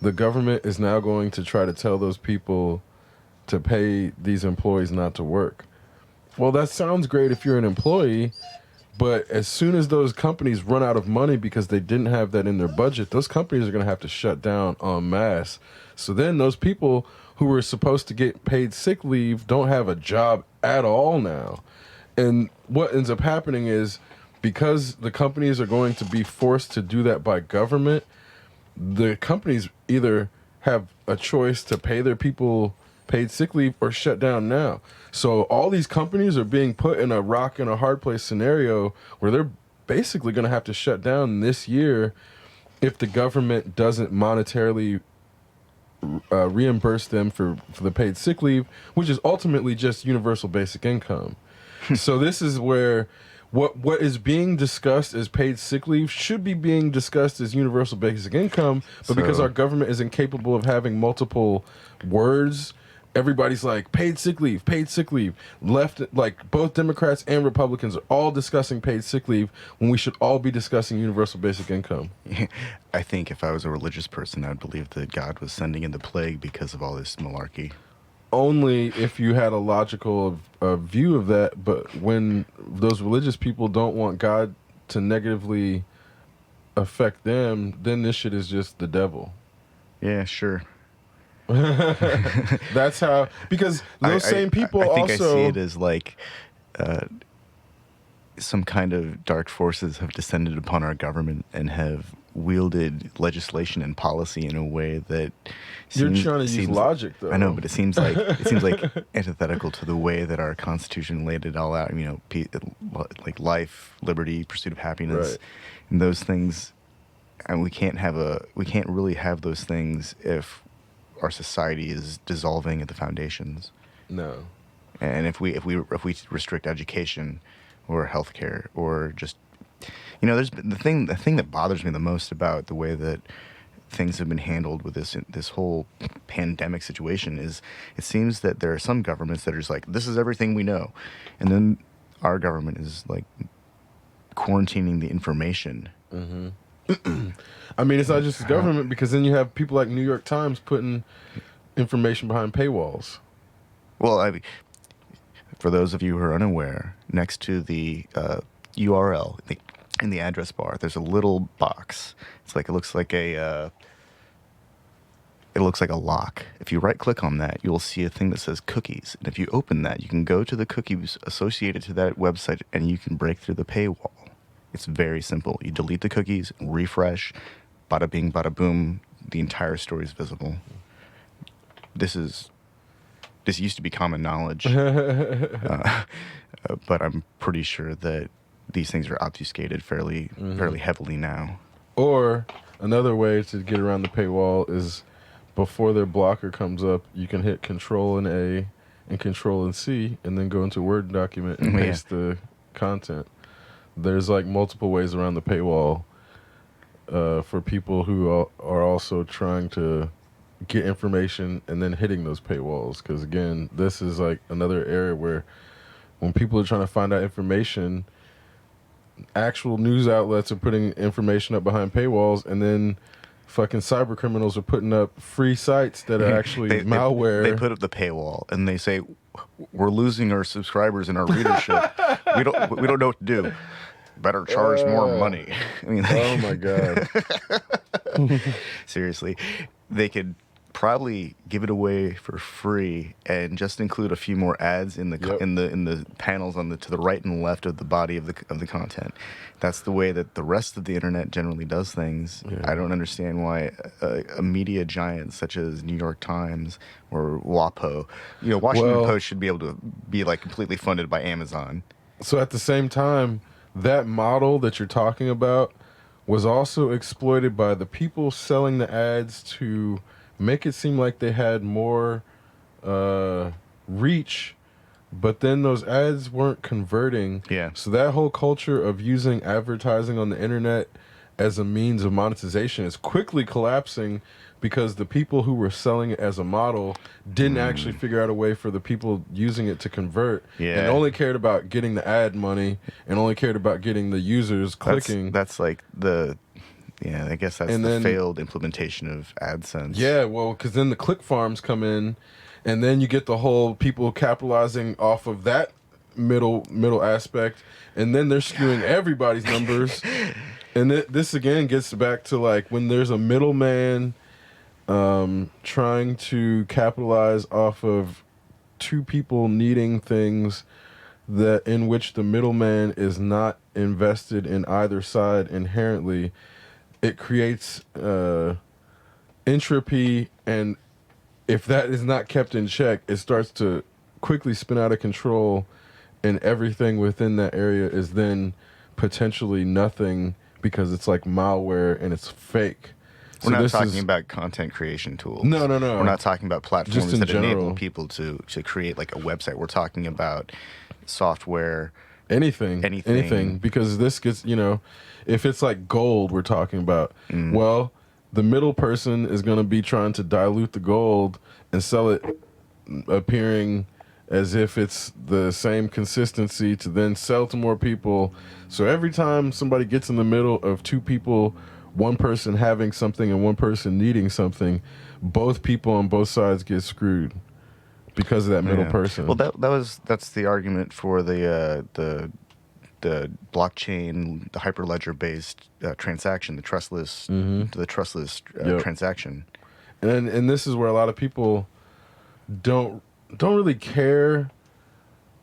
the government is now going to try to tell those people to pay these employees not to work. Well, that sounds great if you're an employee, but as soon as those companies run out of money because they didn't have that in their budget, those companies are going to have to shut down en masse. So then those people who were supposed to get paid sick leave don't have a job at all now. And what ends up happening is because the companies are going to be forced to do that by government, the companies either have a choice to pay their people paid sick leave or shut down now. So all these companies are being put in a rock and a hard place scenario where they're basically going to have to shut down this year if the government doesn't monetarily reimburse them for the paid sick leave, which is ultimately just universal basic income. So this is where what is being discussed as paid sick leave should be being discussed as universal basic income, but because our government is incapable of having multiple words, everybody's like paid sick leave, paid sick leave. Left, like both Democrats and Republicans are all discussing paid sick leave when we should all be discussing universal basic income. I think if I was a religious person, I'd believe that God was sending in the plague because of all this malarkey. Only if you had a logical view of that, but when those religious people don't want God to negatively affect them, then this shit is just the devil. Yeah, sure. That's how, because those same people I think also I see it as like some kind of dark forces have descended upon our government and have wielded legislation and policy in a way that you're trying to use logic, though. I know, but it seems like antithetical to the way that our Constitution laid it all out. You know, like life, liberty, pursuit of happiness, right. And those things. And we can't really have those things if our society is dissolving at the foundations. No. And if we restrict education or healthcare or just, you know, there's the thing that bothers me the most about the way that things have been handled with this whole pandemic situation is it seems that there are some governments that are just like, this is everything we know, and then our government is like quarantining the information. Mm-hmm. I mean, it's not just the government, because then you have people like New York Times putting information behind paywalls. Well, I mean, for those of you who are unaware, next to the URL in the address bar, there's a little box. It's like it looks like a lock. If you right-click on that, you'll see a thing that says cookies. And if you open that, you can go to the cookies associated to that website, and you can break through the paywall. It's very simple. You delete the cookies, refresh, bada bing, bada boom, the entire story is visible. This used to be common knowledge, but I'm pretty sure that these things are obfuscated fairly heavily now. Or another way to get around the paywall is before their blocker comes up, you can hit Control and A and Control and C, and then go into a Word document and paste the content. There's like multiple ways around the paywall for people who are also trying to get information and then hitting those paywalls. Because again, this is like another area where when people are trying to find out information, actual news outlets are putting information up behind paywalls, and then fucking cyber criminals are putting up free sites that are actually malware. They put up the paywall and they say, we're losing our subscribers and our readership. we don't know what to do. Better charge more money. I mean, oh my god. Seriously, they could probably give it away for free and just include a few more ads in the in the panels to the right and left of the body of the content. That's the way that the rest of the internet generally does things. Yeah. I don't understand why a media giant such as New York Times or WAPO, Washington Post should be able to be like completely funded by Amazon. So at the same time, that model that you're talking about was also exploited by the people selling the ads to make it seem like they had more reach, but then those ads weren't converting. Yeah. So that whole culture of using advertising on the internet as a means of monetization is quickly collapsing, because the people who were selling it as a model didn't actually figure out a way for the people using it to convert, and only cared about getting the ad money and only cared about getting the users clicking. That's like the Yeah, I guess that's And the then, failed implementation of AdSense. yeah, well, because then the click farms come in, and then you get the whole people capitalizing off of that middle aspect, and then they're skewing everybody's numbers. And this again gets back to like when there's a middleman trying to capitalize off of two people needing things that in which the middleman is not invested in either side inherently. It creates entropy, and if that is not kept in check, it starts to quickly spin out of control, and everything within that area is then potentially nothing because it's like malware and it's fake. We're not talking about content creation tools. No. We're not talking about platforms that general. enable people to create like a website. We're talking about software. Anything. Because this gets, if it's like gold we're talking about, well, the middle person is going to be trying to dilute the gold and sell it appearing as if it's the same consistency to then sell to more people. So every time somebody gets in the middle of two people, one person having something and one person needing something, both people on both sides get screwed because of that middle person. Well, that's the argument for the blockchain, the hyperledger based transaction, the trustless transaction. And this is where a lot of people don't really care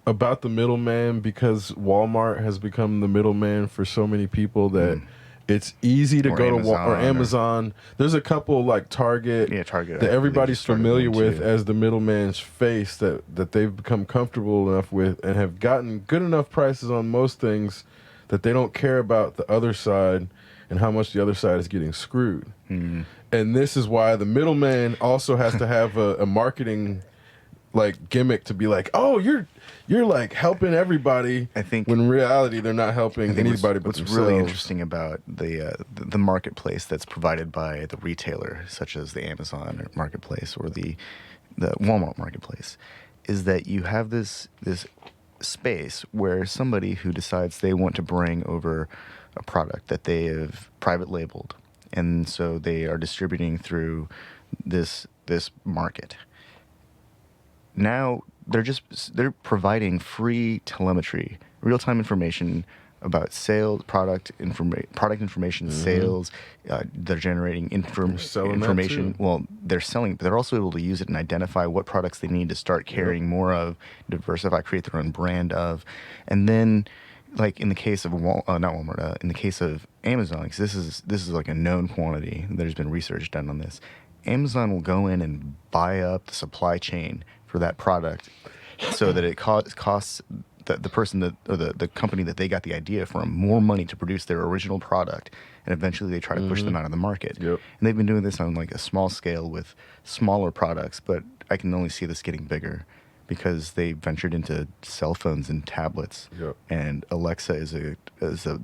about the middleman, because Walmart has become the middleman for so many people that it's easy to go to Amazon. There's a couple like Target that everybody's familiar with as the middleman's face that they've become comfortable enough with and have gotten good enough prices on most things that they don't care about the other side and how much the other side is getting screwed. And this is why the middleman also has to have a marketing like gimmick to be like, oh, you're like helping everybody. I think when in reality they're not helping anybody but themselves. What's really interesting about the marketplace that's provided by the retailer, such as the Amazon marketplace or the Walmart marketplace, is that you have this space where somebody who decides they want to bring over a product that they have private labeled, and so they are distributing through this market. Now they're providing free telemetry, real-time information about sales, product information, sales. They're generating information. Well, they're selling, but they're also able to use it and identify what products they need to start carrying more of, diversify, create their own brand of, and then, like in the case of in the case of Amazon, because this is like a known quantity. There's been research done on this. Amazon will go in and buy up the supply chain for that product, so that it costs the person or the company that they got the idea from more money to produce their original product, and eventually they try to push them out of the market. And they've been doing this on like a small scale with smaller products, but I can only see this getting bigger because they ventured into cell phones and tablets, and Alexa is the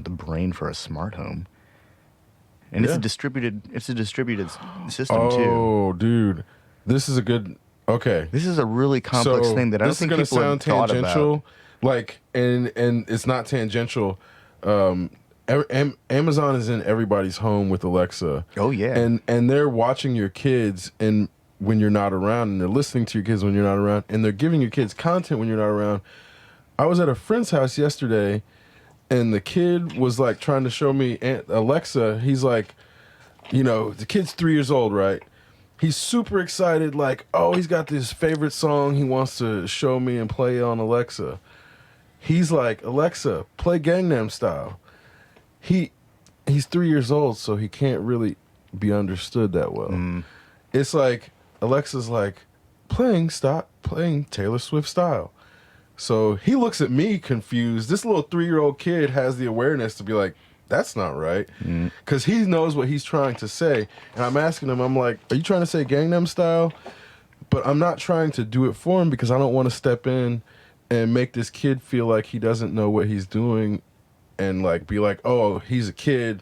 brain for a smart home. And it's a distributed system too. Oh, dude, this is a good. Okay, this is a really complex thing that I don't think people have thought about. Like, and it's not tangential. Amazon is in everybody's home with Alexa. Oh yeah, and they're watching your kids and when you're not around, and they're listening to your kids when you're not around, and they're giving your kids content when you're not around. I was at a friend's house yesterday, and the kid was like trying to show me Alexa. He's like, the kid's 3 years old, right? He's super excited, like, oh, he's got this favorite song he wants to show me and play on Alexa. He's like, Alexa, play Gangnam Style. He's 3 years old, so he can't really be understood that well. It's like, Alexa's like, playing Taylor Swift Style. So he looks at me confused. This little 3-year-old kid has the awareness to be like, that's not right. Because he knows what he's trying to say. And I'm asking him, I'm like, are you trying to say Gangnam Style? But I'm not trying to do it for him because I don't want to step in and make this kid feel like he doesn't know what he's doing and like be like, oh, he's a kid.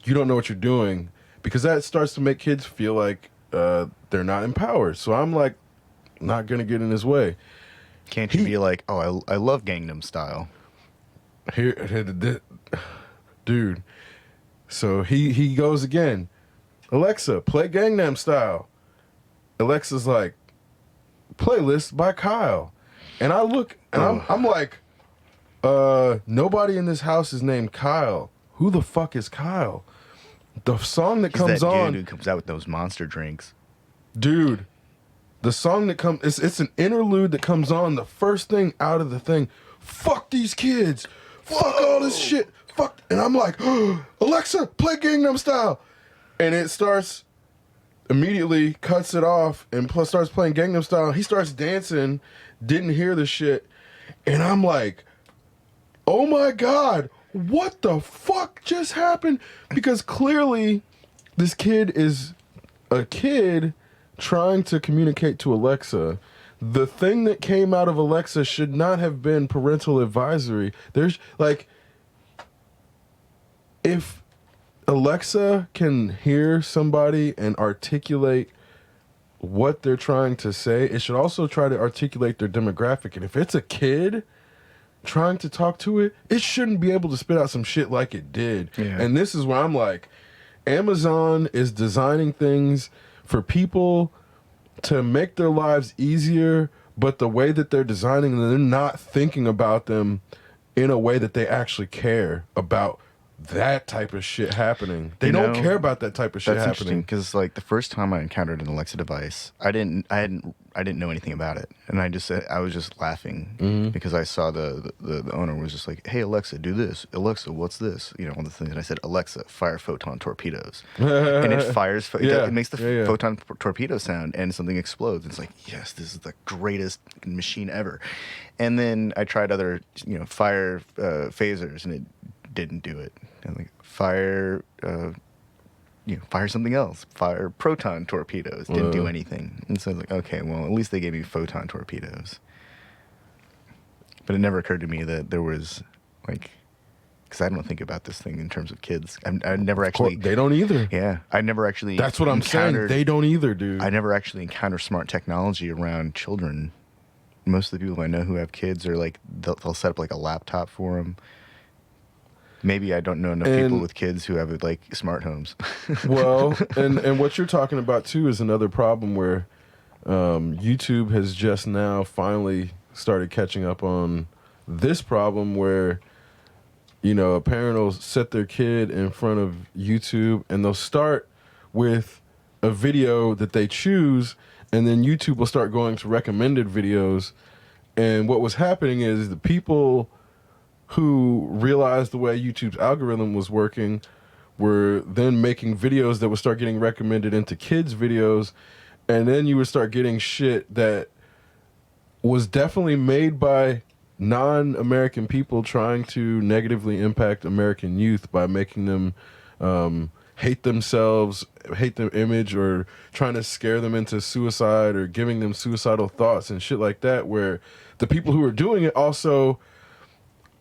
You don't know what you're doing. Because that starts to make kids feel like they're not empowered. So I'm like, not going to get in his way. Can't you be like, oh, I love Gangnam Style? Dude, So he goes again. Alexa, play Gangnam Style. Alexa's like, playlist by Kyle. And I look and I'm like, nobody in this house is named Kyle. Who the fuck is Kyle? The song that comes that on, dude who comes out with those monster drinks. dude. The song that comes, it's an interlude that comes on. The first thing out of the thing, fuck these kids, fuck all this shit, fuck. And I'm like, Alexa, play Gangnam Style, and it starts immediately cuts it off and starts playing Gangnam Style. He starts dancing, didn't hear the shit, and I'm like, oh my god, what the fuck just happened? Because clearly, this kid is a kid trying to communicate to Alexa. The thing that came out of Alexa should not have been parental advisory. There's like, if Alexa can hear somebody and articulate what they're trying to say, it should also try to articulate their demographic. And if it's a kid trying to talk to it, it shouldn't be able to spit out some shit like it did. Yeah. And this is where I'm like, Amazon is designing things for people to make their lives easier, but the way that they're designing them, they're not thinking about them in a way that they actually care about that type of shit happening. They don't care about that type of shit That's happening. interesting because like the first time I encountered an Alexa device, I didn't know anything about it, and I was just laughing because I saw the owner was just like, "Hey Alexa, do this. Alexa, what's this?" You know, one of the things. And I said, "Alexa, fire photon torpedoes," and it fires. It makes the photon torpedo sound, and something explodes. It's like, yes, this is the greatest machine ever. And then I tried other, fire phasers, and it didn't do it. And like fire something else. Fire proton torpedoes. Didn't do anything. And so I was like, okay, well, at least they gave me photon torpedoes. But it never occurred to me that there was, like, because I don't think about this thing in terms of kids. I never actually. They don't either. Yeah, I never actually. That's what I'm saying. They don't either, dude. I never actually encounter smart technology around children. Most of the people I know who have kids are like, they'll set up like a laptop for them. Maybe I don't know enough people with kids who have like smart homes. Well, and what you're talking about too is another problem where YouTube has just now finally started catching up on this problem where, a parent will set their kid in front of YouTube and they'll start with a video that they choose, and then YouTube will start going to recommended videos. And what was happening is the people who realized the way YouTube's algorithm was working were then making videos that would start getting recommended into kids' videos, and then you would start getting shit that was definitely made by non-American people trying to negatively impact American youth by making them hate themselves, hate their image, or trying to scare them into suicide or giving them suicidal thoughts and shit like that, where the people who are doing it also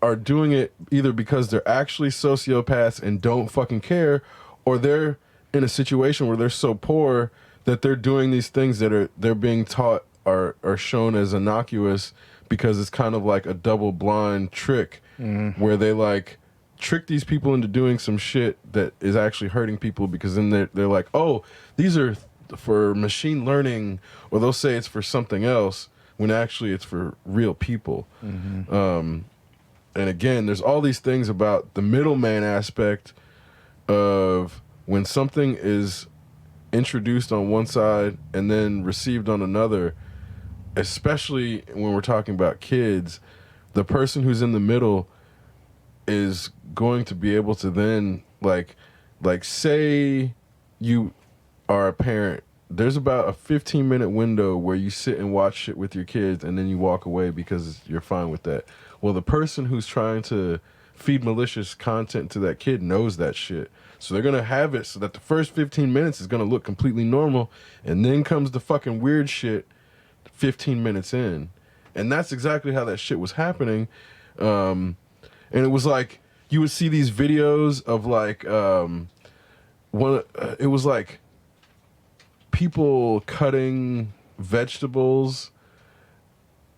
are doing it either because they're actually sociopaths and don't fucking care, or they're in a situation where they're so poor that they're doing these things that they're being taught are shown as innocuous because it's kind of like a double blind trick where they like trick these people into doing some shit that is actually hurting people, because then they're like, oh, these are for machine learning, or they'll say it's for something else when actually it's for real people. And again, there's all these things about the middleman aspect of when something is introduced on one side and then received on another, especially when we're talking about kids, the person who's in the middle is going to be able to then, like say you are a parent, there's about a 15-minute window where you sit and watch shit with your kids and then you walk away because you're fine with that. Well, the person who's trying to feed malicious content to that kid knows that shit. So they're going to have it so that the first 15 minutes is going to look completely normal, and then comes the fucking weird shit 15 minutes in. And that's exactly how that shit was happening. And it was like, you would see these videos of like, it was like people cutting vegetables,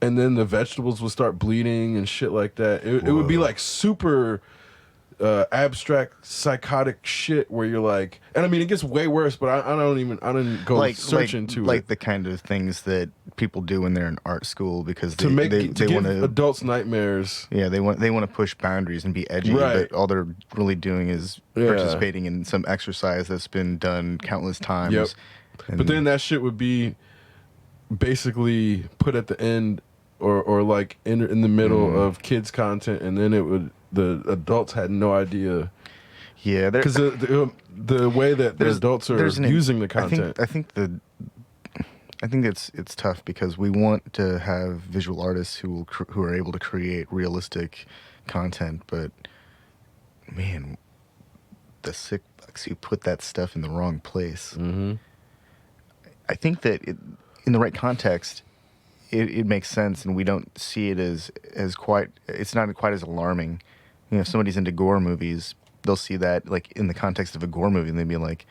and then the vegetables would start bleeding and shit like that. It would be like super abstract psychotic shit where you're like, and I mean it gets way worse, but I didn't go search into like it. the kind of things that people do when they're in art school because To they give want to adults nightmares. yeah they want to push boundaries and be edgy, Right. but all they're really doing is Yeah. participating in some exercise that's been done countless times. Yep. And But then that shit would be basically put at the end or like in the middle of kids content, and then the adults had no idea. yeah, Because the way that the adults are using the content. I think it's tough because we want to have visual artists who are able to create realistic content, but man, the sick fucks who put that stuff in the wrong place. Mm-hmm. I think that in the right context, it makes sense, and we don't see it as quite. It's not quite as alarming. You know, if somebody's into gore movies, they'll see that like in the context of a gore movie, and they'd be like,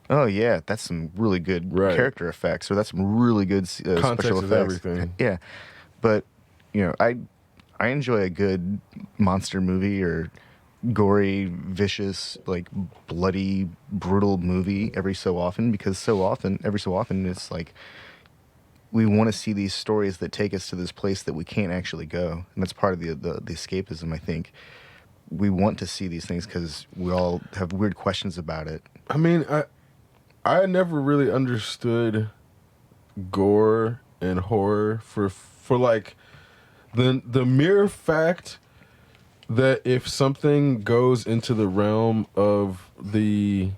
"Oh yeah, that's some really good character effects, or that's some really good special effects." Everything. Yeah, but you know, I enjoy a good monster movie or gory, vicious, like bloody, brutal movie every so often, because every so often it's like we want to see these stories that take us to this place that we can't actually go, and that's part of the escapism. I think we want to see these things because we all have weird questions about it. I mean, I never really understood gore and horror for like the mere fact that if something goes into the realm of the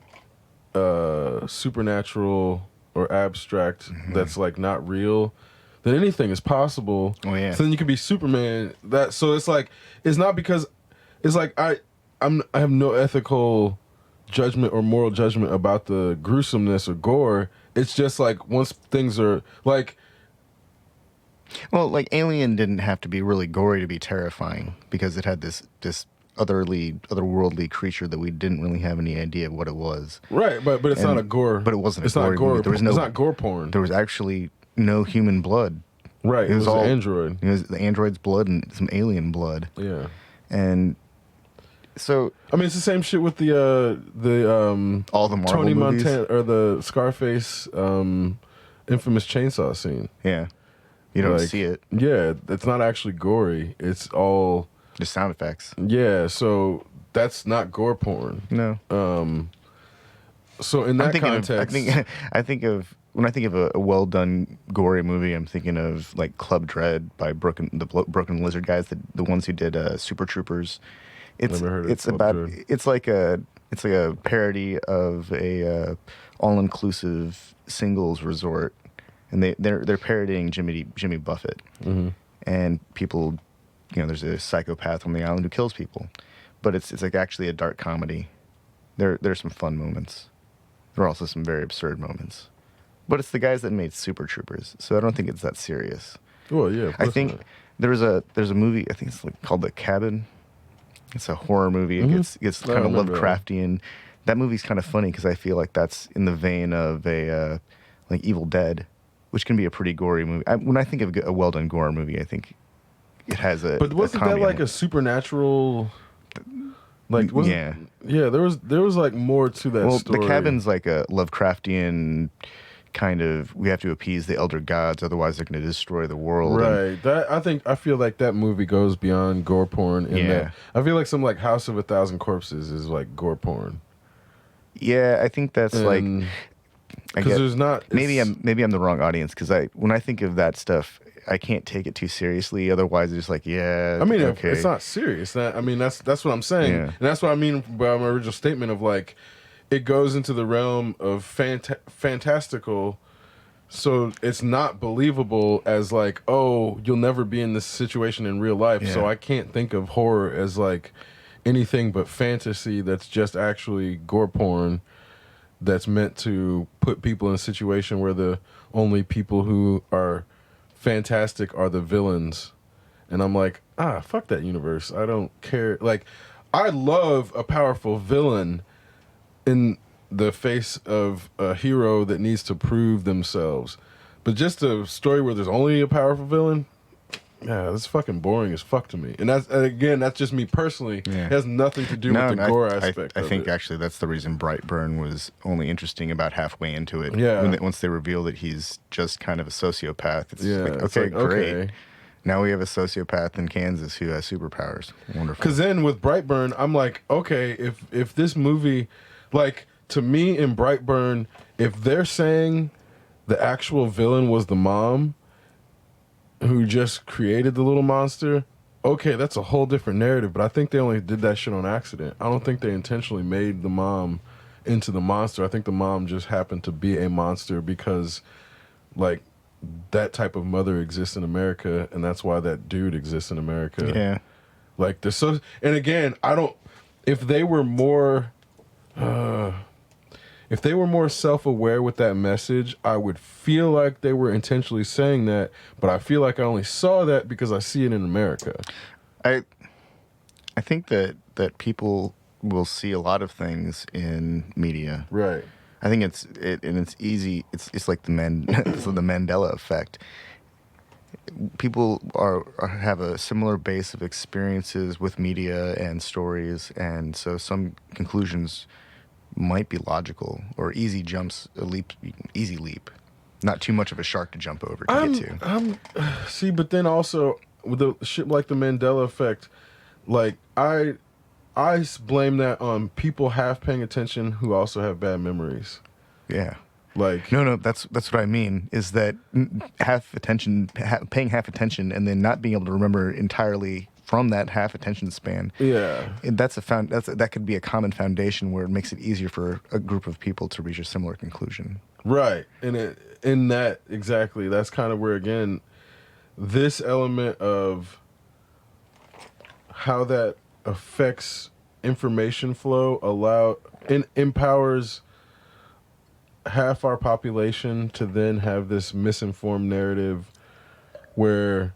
supernatural or abstract that's like not real, then anything is possible. Oh yeah. So then you could be Superman. So it's like it's not because it's like I have no ethical judgment or moral judgment about the gruesomeness or gore. It's just like once things are like. Well, like Alien didn't have to be really gory to be terrifying because it had this otherworldly creature that we didn't really have any idea of what it was. Right, but it's not a gore. But it wasn't. It's a not gore. Movie. It's not gore porn. There was actually no human blood. Right, it was all android. It was the android's blood and some alien blood. Yeah, and so I mean it's the same shit with the all the Marvel Tony movies. Montana or the Scarface infamous chainsaw scene. Yeah. You don't see it. Yeah, it's not actually gory. It's all just sound effects. Yeah, so that's not gore porn. No. So in that context, when I think of a well done gory movie, I'm thinking of like Club Dread by Broken Lizard guys, the ones who did Super Troopers. It's like a parody of a all inclusive singles resort. And they're parodying Jimmy Buffett, and people, you know, there's a psychopath on the island who kills people, but it's like actually a dark comedy. There's some fun moments. There are also some very absurd moments, but it's the guys that made Super Troopers, so I don't think it's that serious. Well, yeah, I think there's a movie I think it's called The Cabin. It's a horror movie. It gets kind of Lovecraftian. That movie's kind of funny because I feel like that's in the vein of a like Evil Dead, which can be a pretty gory movie. When I think of a well-done gore movie, I think it has a. But wasn't that like a supernatural? Like yeah, there was like more to that story. The Cabin's like a Lovecraftian kind of. We have to appease the elder gods, otherwise they're going to destroy the world. Right. I feel like that movie goes beyond gore porn. That I feel like some like House of a Thousand Corpses is like gore porn. Yeah, I think that's like. Because there's not maybe I'm the wrong audience because when I think of that stuff, I can't take it too seriously. Otherwise, it's just like I mean, okay. It's not serious. I mean, that's what I'm saying, and that's what I mean by my original statement of like, it goes into the realm of fantastical, so it's not believable as like, oh, you'll never be in this situation in real life. So I can't think of horror as like anything but fantasy that's just actually gore porn. That's meant to put people in a situation where the only people who are fantastic are the villains. And I'm like, fuck that universe. I don't care. Like, I love a powerful villain in the face of a hero that needs to prove themselves. But just a story where there's only a powerful villain, Yeah, that's fucking boring as fuck to me. And that's just me personally. Yeah. It has nothing to do with the gore aspect I of think it. actually that's the reason Brightburn was only interesting about halfway into it. Yeah. Once they reveal that he's just kind of a sociopath, it's Yeah, like, it's okay, like, great. okay. Now we have a sociopath in Kansas who has superpowers. Wonderful. Because then with Brightburn, I'm like, okay, if this movie, like, to me in Brightburn, if they're saying the actual villain was the mom who just created the little monster, okay, that's a whole different narrative. But I think they only did that shit on accident. I don't think they intentionally made the mom into the monster. I think the mom just happened to be a monster because, like, that type of mother exists in America, and that's why that dude exists in America. Yeah. Like, they're so. And again, I don't. If they were more. If they were more self-aware with that message, I would feel like they were intentionally saying that, but I feel like I only saw that because I see it in America. I think that people will see a lot of things in media. Right. I think it's easy. It's like it's the Mandela effect. People have a similar base of experiences with media and stories, and so some conclusions might be logical or easy jumps, easy leap, not too much of a shark to jump over to get to. See, but then also with the shit like the Mandela effect, like I blame that on people half paying attention who also have bad memories. Yeah. Like No, that's what I mean. Is that paying half attention, and then not being able to remember entirely from that half attention span. Yeah, And that could be a common foundation where it makes it easier for a group of people to reach a similar conclusion. right. And in that exactly, that's kind of where again, this element of how that affects information flow empowers half our population to then have this misinformed narrative where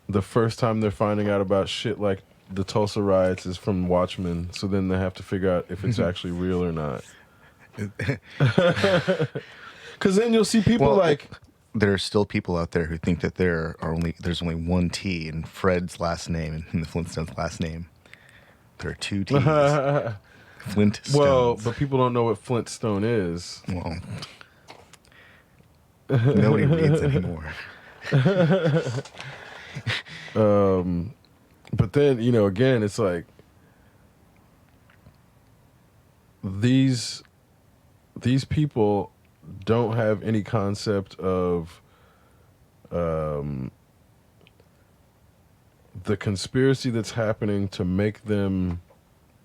the first time they're finding out about shit like the Tulsa riots is from Watchmen, so then they have to figure out if it's actually real or not. Because then you'll see people like... There are still people out there who think that there's only one T in Fred's last name and in the Flintstones' last name. There are two T's. Flintstones. Well, but people don't know what Flintstone is. Well, nobody reads anymore. But then, again, it's like these people don't have any concept of the conspiracy that's happening to make them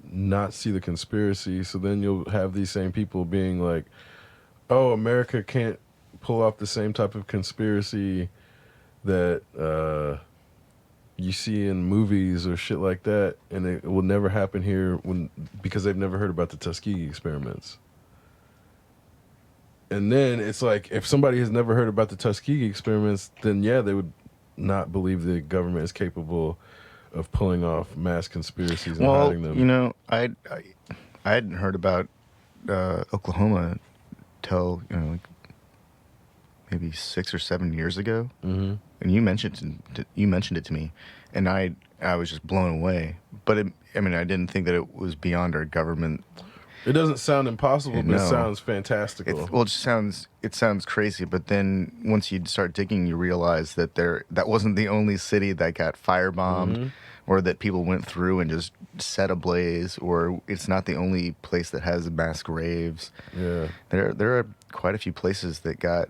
not see the conspiracy. So then you'll have these same people being like, oh, America can't pull off the same type of conspiracy that you see in movies or shit like that, and it will never happen here because they've never heard about the Tuskegee experiments. And then it's like, if somebody has never heard about the Tuskegee experiments, then yeah, they would not believe the government is capable of pulling off mass conspiracies and hiding them. I hadn't heard about Oklahoma till like maybe 6 or 7 years ago, and you mentioned it to me, and I was just blown away. But I didn't think that it was beyond our government. It doesn't sound impossible, but it sounds fantastical. It sounds crazy, but then once you start digging, you realize that that wasn't the only city that got firebombed, or that people went through and just set ablaze, or it's not the only place that has mass graves. Yeah, there are quite a few places that got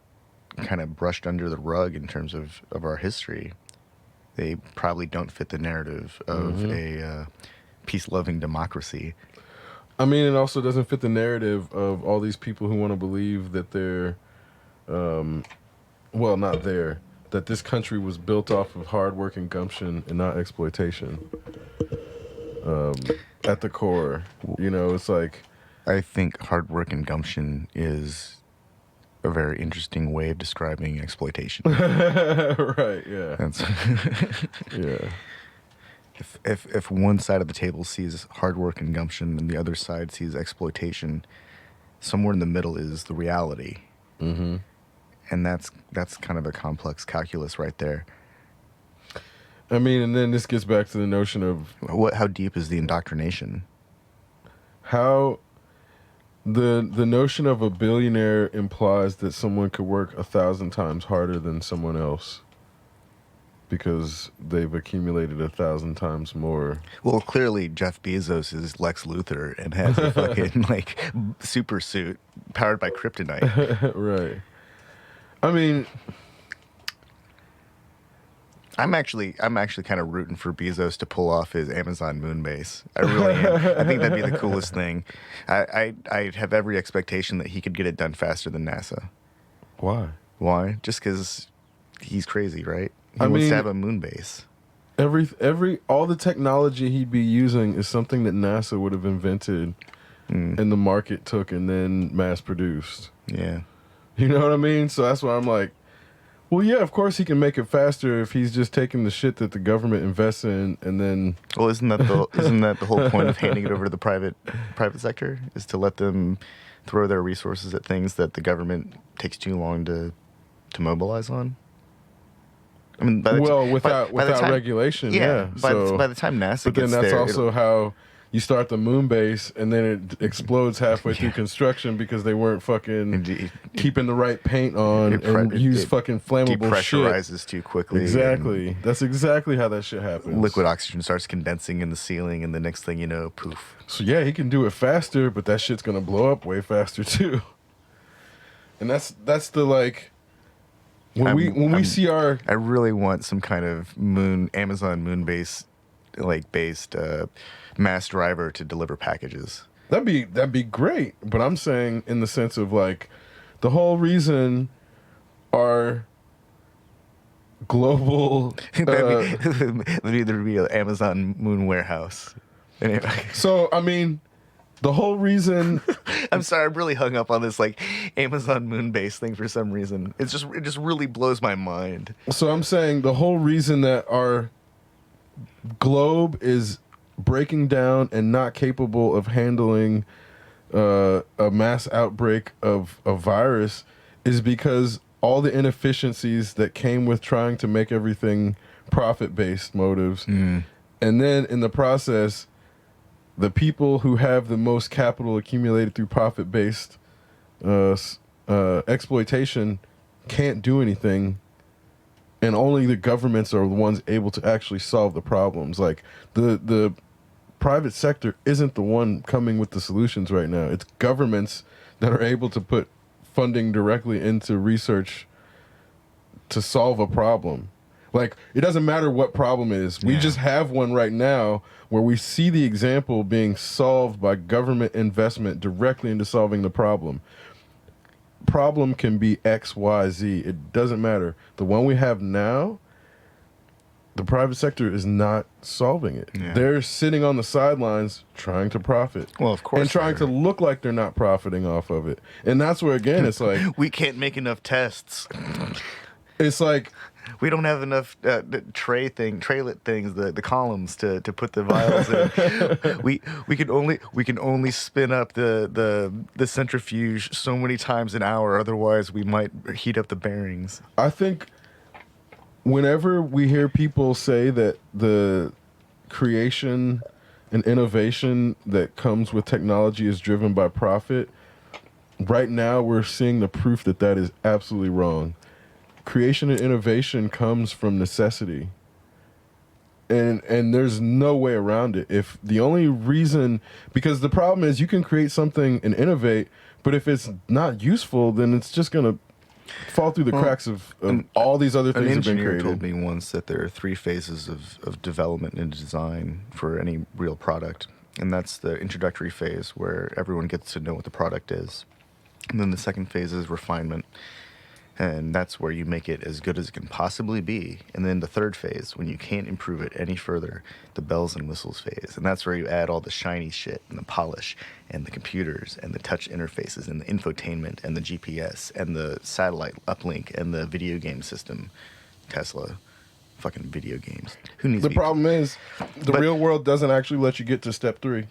kind of brushed under the rug in terms of our history. They probably don't fit the narrative of a peace-loving democracy. It also doesn't fit the narrative of all these people who want to believe that they're, that this country was built off of hard work and gumption and not exploitation. At the core, it's like... I think hard work and gumption is a very interesting way of describing exploitation. Right, yeah. Yeah. If one side of the table sees hard work and gumption and the other side sees exploitation, somewhere in the middle is the reality. And that's kind of a complex calculus right there. I mean, and then this gets back to the notion of How deep is the indoctrination? how the notion of a billionaire implies that someone could work 1,000 times harder than someone else because they've accumulated 1,000 times more. Well, clearly Jeff Bezos is Lex Luthor and has a fucking like super suit powered by kryptonite. Right. I mean, I'm actually kind of rooting for Bezos to pull off his Amazon moon base. I really am. I think that'd be the coolest thing. I have every expectation that he could get it done faster than NASA. why? Why? Just because he's crazy, right? He I wants mean, to have a moon base. All the technology he'd be using is something that NASA would have invented and the market took and then mass produced. Yeah. You know what I mean? So that's why I'm like, well, yeah, of course he can make it faster if he's just taking the shit that the government invests in and then. Well, isn't that the whole point of handing it over to the private sector? Is to let them throw their resources at things that the government takes too long to mobilize on? I mean, without regulation, yeah. By the time NASA but then gets that's there, also how you start the moon base, and then it explodes halfway through construction because they weren't fucking keeping the right paint on and use fucking flammable shit. Depressurizes too quickly. Exactly. That's exactly how that shit happens. Liquid oxygen starts condensing in the ceiling, and the next thing you know, poof. So yeah, he can do it faster, but that shit's gonna blow up way faster too. And that's the like. When we see our, I really want some kind of Amazon moon base, based mass driver to deliver packages. that'd be great. But I'm saying in the sense of like, the whole reason our global there'd be an Amazon moon warehouse. Anyway. So I mean, the whole reason. I'm sorry, I'm really hung up on this like Amazon moon base thing for some reason. It just really blows my mind. So I'm saying the whole reason that our globe is breaking down and not capable of handling a mass outbreak of a virus is because all the inefficiencies that came with trying to make everything profit-based motives. And then in the process, the people who have the most capital accumulated through profit-based exploitation can't do anything, and only the governments are the ones able to actually solve the problems. Like the private sector isn't the one coming with the solutions right now. It's governments that are able to put funding directly into research to solve a problem. Like, it doesn't matter what problem it is. We just have one right now where we see the example being solved by government investment directly into solving the problem. Problem can be X, Y, Z. It doesn't matter. The one we have now, the private sector is not solving it. Yeah. They're sitting on the sidelines trying to profit. Well, of course. And trying to look like they're not profiting off of it. And that's where, again, it's like... we can't make enough tests. It's like... we don't have enough traylet things, the columns to put the vials in. we can only spin up the centrifuge so many times an hour, otherwise we might heat up the bearings. I think whenever we hear people say that the creation and innovation that comes with technology is driven by profit, right now we're seeing the proof that that is absolutely wrong. Creation and innovation comes from necessity. And there's no way around it. If the only reason, because the problem is you can create something and innovate, but if it's not useful, then it's just going to fall through the cracks of all these other things that have been created. An engineer told me once that there are 3 phases of development and design for any real product. And that's the introductory phase where everyone gets to know what the product is. And then the second phase is refinement. And that's where you make it as good as it can possibly be. And then the third phase, when you can't improve it any further, the bells and whistles phase. And that's where you add all the shiny shit and the polish and the computers and the touch interfaces and the infotainment and the GPS and the satellite uplink and the video game system. Tesla. Fucking video games. Who needs the problem is the real world doesn't actually let you get to step 3.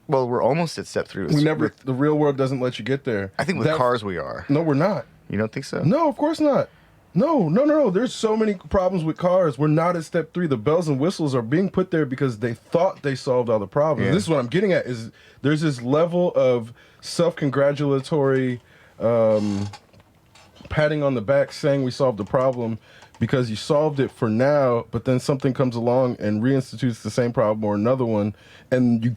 Well, we're almost at step 3. The real world doesn't let you get there. I think with cars we are. No, we're not. You don't think so? No, of course not. No. There's so many problems with cars. We're not at step 3. The bells and whistles are being put there because they thought they solved all the problems. Yeah. This is what I'm getting at. Is there's this level of self-congratulatory patting on the back, saying we solved the problem because you solved it for now, but then something comes along and reinstitutes the same problem or another one, and you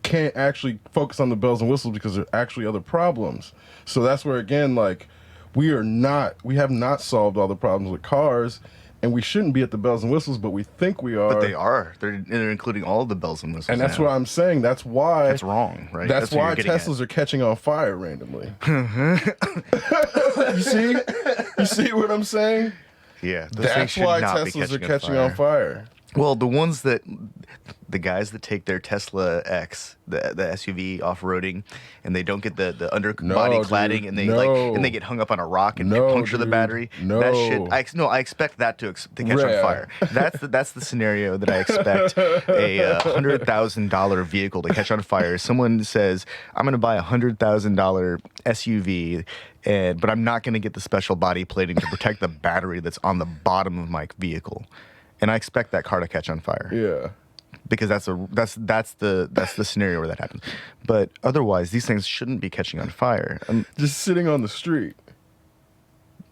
can't actually focus on the bells and whistles because there are actually other problems. So that's where, again, like, we have not solved all the problems with cars, and we shouldn't be at the bells and whistles, but we think we are. But they are. They're including all of the bells and whistles. And that's now. what I'm saying. That's why. That's wrong, right? That's what why you're getting Teslas are catching on fire randomly. You see? You see what I'm saying? Yeah. That's why Teslas are catching on fire. Well, the guys that take their Tesla X, the SUV off-roading, and they don't get the underbody cladding, and they get hung up on a rock and puncture the battery. That shit. I expect that to catch on fire. That's the scenario that I expect a $100,000 vehicle to catch on fire. Someone says, "I'm going to buy a $100,000 SUV." But I'm not going to get the special body plating to protect the battery that's on the bottom of my vehicle, and I expect that car to catch on fire. Yeah, because that's the scenario where that happens. But otherwise, these things shouldn't be catching on fire. Just sitting on the street.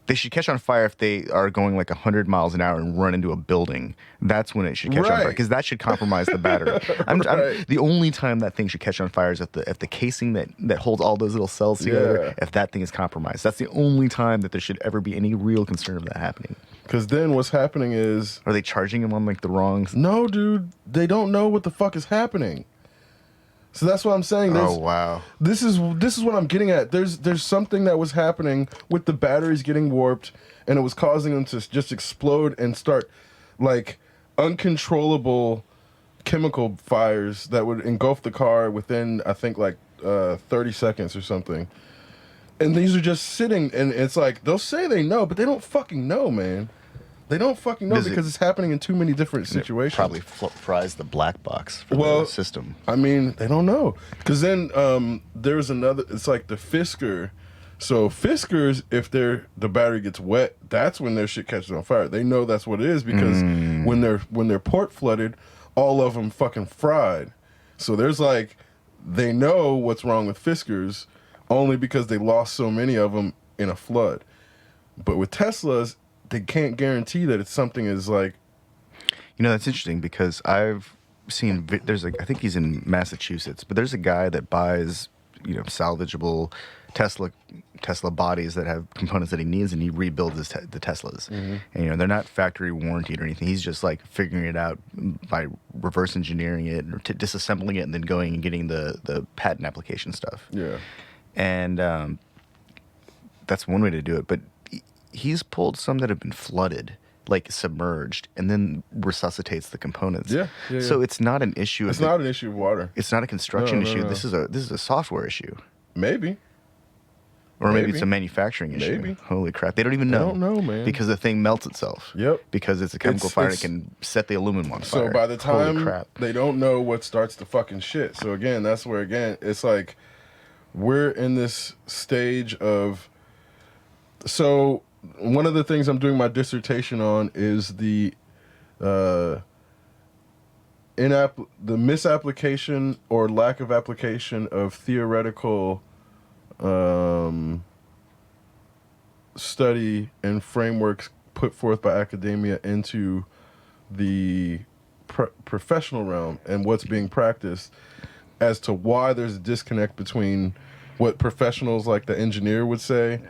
They should catch on fire if they are going like 100 miles an hour and run into a building. That's when it should catch on fire, because that should compromise the battery. The only time that thing should catch on fire is if the casing that holds all those little cells together, if that thing is compromised. That's the only time that there should ever be any real concern of that happening. Because then what's happening is... Are they charging him on like the wrongs? No, dude. They don't know what the fuck is happening. So that's what I'm saying. Wow. This is what I'm getting at. There's something that was happening with the batteries getting warped, and it was causing them to just explode and start like uncontrollable chemical fires that would engulf the car within, I think, like 30 seconds or something. And these are just sitting, and it's like, they'll say they know, but they don't fucking know, man. They don't fucking know because it's happening in too many different situations. Probably fries the black box for the system. I mean, they don't know. Because then there's another, it's like the Fisker. So Fiskers, if the battery gets wet, that's when their shit catches on fire. They know that's what it is because when they're port flooded, all of them fucking fried. So there's like, they know what's wrong with Fiskers only because they lost so many of them in a flood. But with Teslas, they can't guarantee that it's something as like... You know, that's interesting because I've seen... I think he's in Massachusetts, but there's a guy that buys, salvageable Tesla bodies that have components that he needs, and he rebuilds the Teslas. And, they're not factory warranted or anything. He's just, like, figuring it out by reverse engineering it or disassembling it and then going and getting the patent application stuff. Yeah. And that's one way to do it, but... He's pulled some that have been flooded, like submerged, and then resuscitates the components. Yeah. So it's not an issue. It's not an issue of water. It's not a construction issue. No. This is a software issue. Maybe. Or maybe it's a manufacturing issue. Maybe. Holy crap. They don't even know. They don't know, man. Because the thing melts itself. Yep. Because it's a chemical fire and it can set the aluminum on fire. So by the time they don't know what starts the fucking shit. So again, that's where, it's like we're in this stage of... So... One of the things I'm doing my dissertation on is the misapplication or lack of application of theoretical study and frameworks put forth by academia into the professional realm and what's being practiced, as to why there's a disconnect between what professionals like the engineer would say,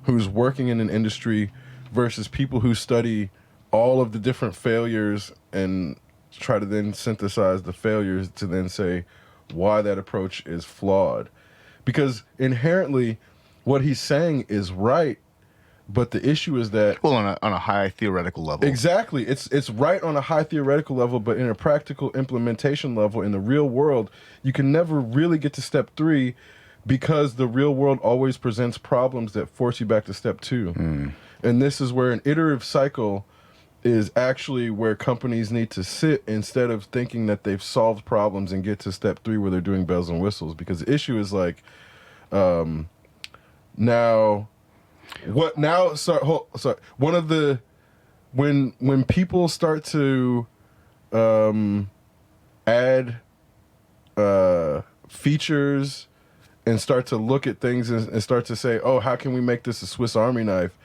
who's working in an industry, versus people who study all of the different failures and try to then synthesize the failures to then say why that approach is flawed. Because inherently, what he's saying is right, but the issue is that... Well, on a high theoretical level. Exactly. It's right on a high theoretical level, but in a practical implementation level, in the real world, you can never really get to step 3, because the real world always presents problems that force you back to step 2. And this is where an iterative cycle is actually where companies need to sit, instead of thinking that they've solved problems and get to step 3 where they're doing bells and whistles. Because the issue is like, now What now? Sorry. One of the when people start to add features and start to look at things and start to say, oh, how can we make this a Swiss Army knife?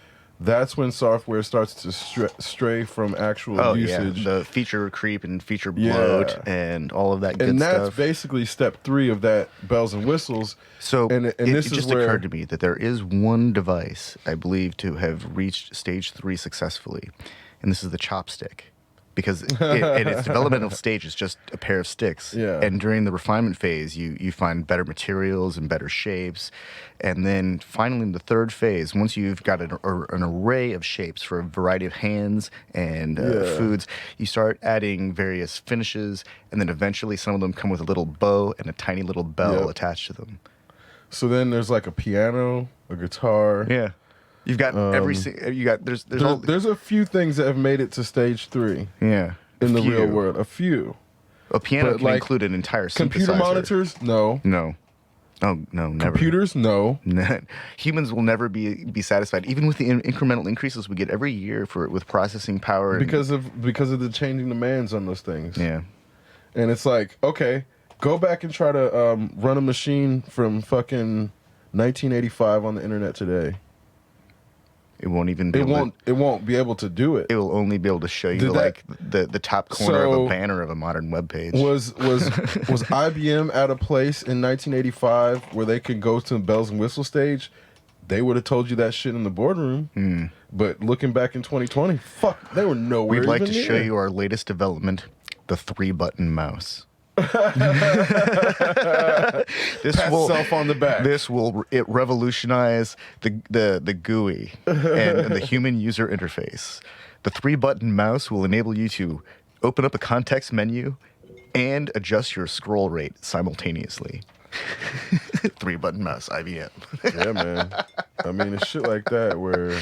That's when software starts to stray from actual usage. The feature creep and feature bloat and all of that good and stuff. that's basically step 3 of that bells and whistles. So and it just occurred to me that there is one device I believe to have reached stage 3 successfully, and this is the chopstick. Because in its developmental stage, it's just a pair of sticks. Yeah. And during the refinement phase, you find better materials and better shapes. And then finally, in the third phase, once you've got an array of shapes for a variety of hands and foods, you start adding various finishes. And then eventually, some of them come with a little bow and a tiny little bell attached to them. So then there's like a piano, a guitar. Yeah. You've got there's a few things that have made it to stage 3. Yeah. In the real world, a few. A piano can include an entire synthesizer. Computer monitors? No. No. Oh, no, never. Computers? No. Humans will never be satisfied, even with the incremental increases we get every year with processing power. Because of the changing demands on those things. Yeah. And it's like, okay, go back and try to run a machine from fucking 1985 on the internet today. It won't even. It won't be able to do it. It will only be able to show you the top corner of a banner of a modern web page. Was IBM at a place in 1985 where they could go to the bells and whistle stage? They would have told you that shit in the boardroom. But looking back in 2020, fuck, they were nowhere. We'd like to show you our latest development: the 3-button mouse. Self on the back. This will revolutionize the GUI and the human user interface. The 3-button mouse will enable you to open up a context menu and adjust your scroll rate simultaneously. 3-button mouse, IBM. Yeah, man. I mean, it's shit like that where,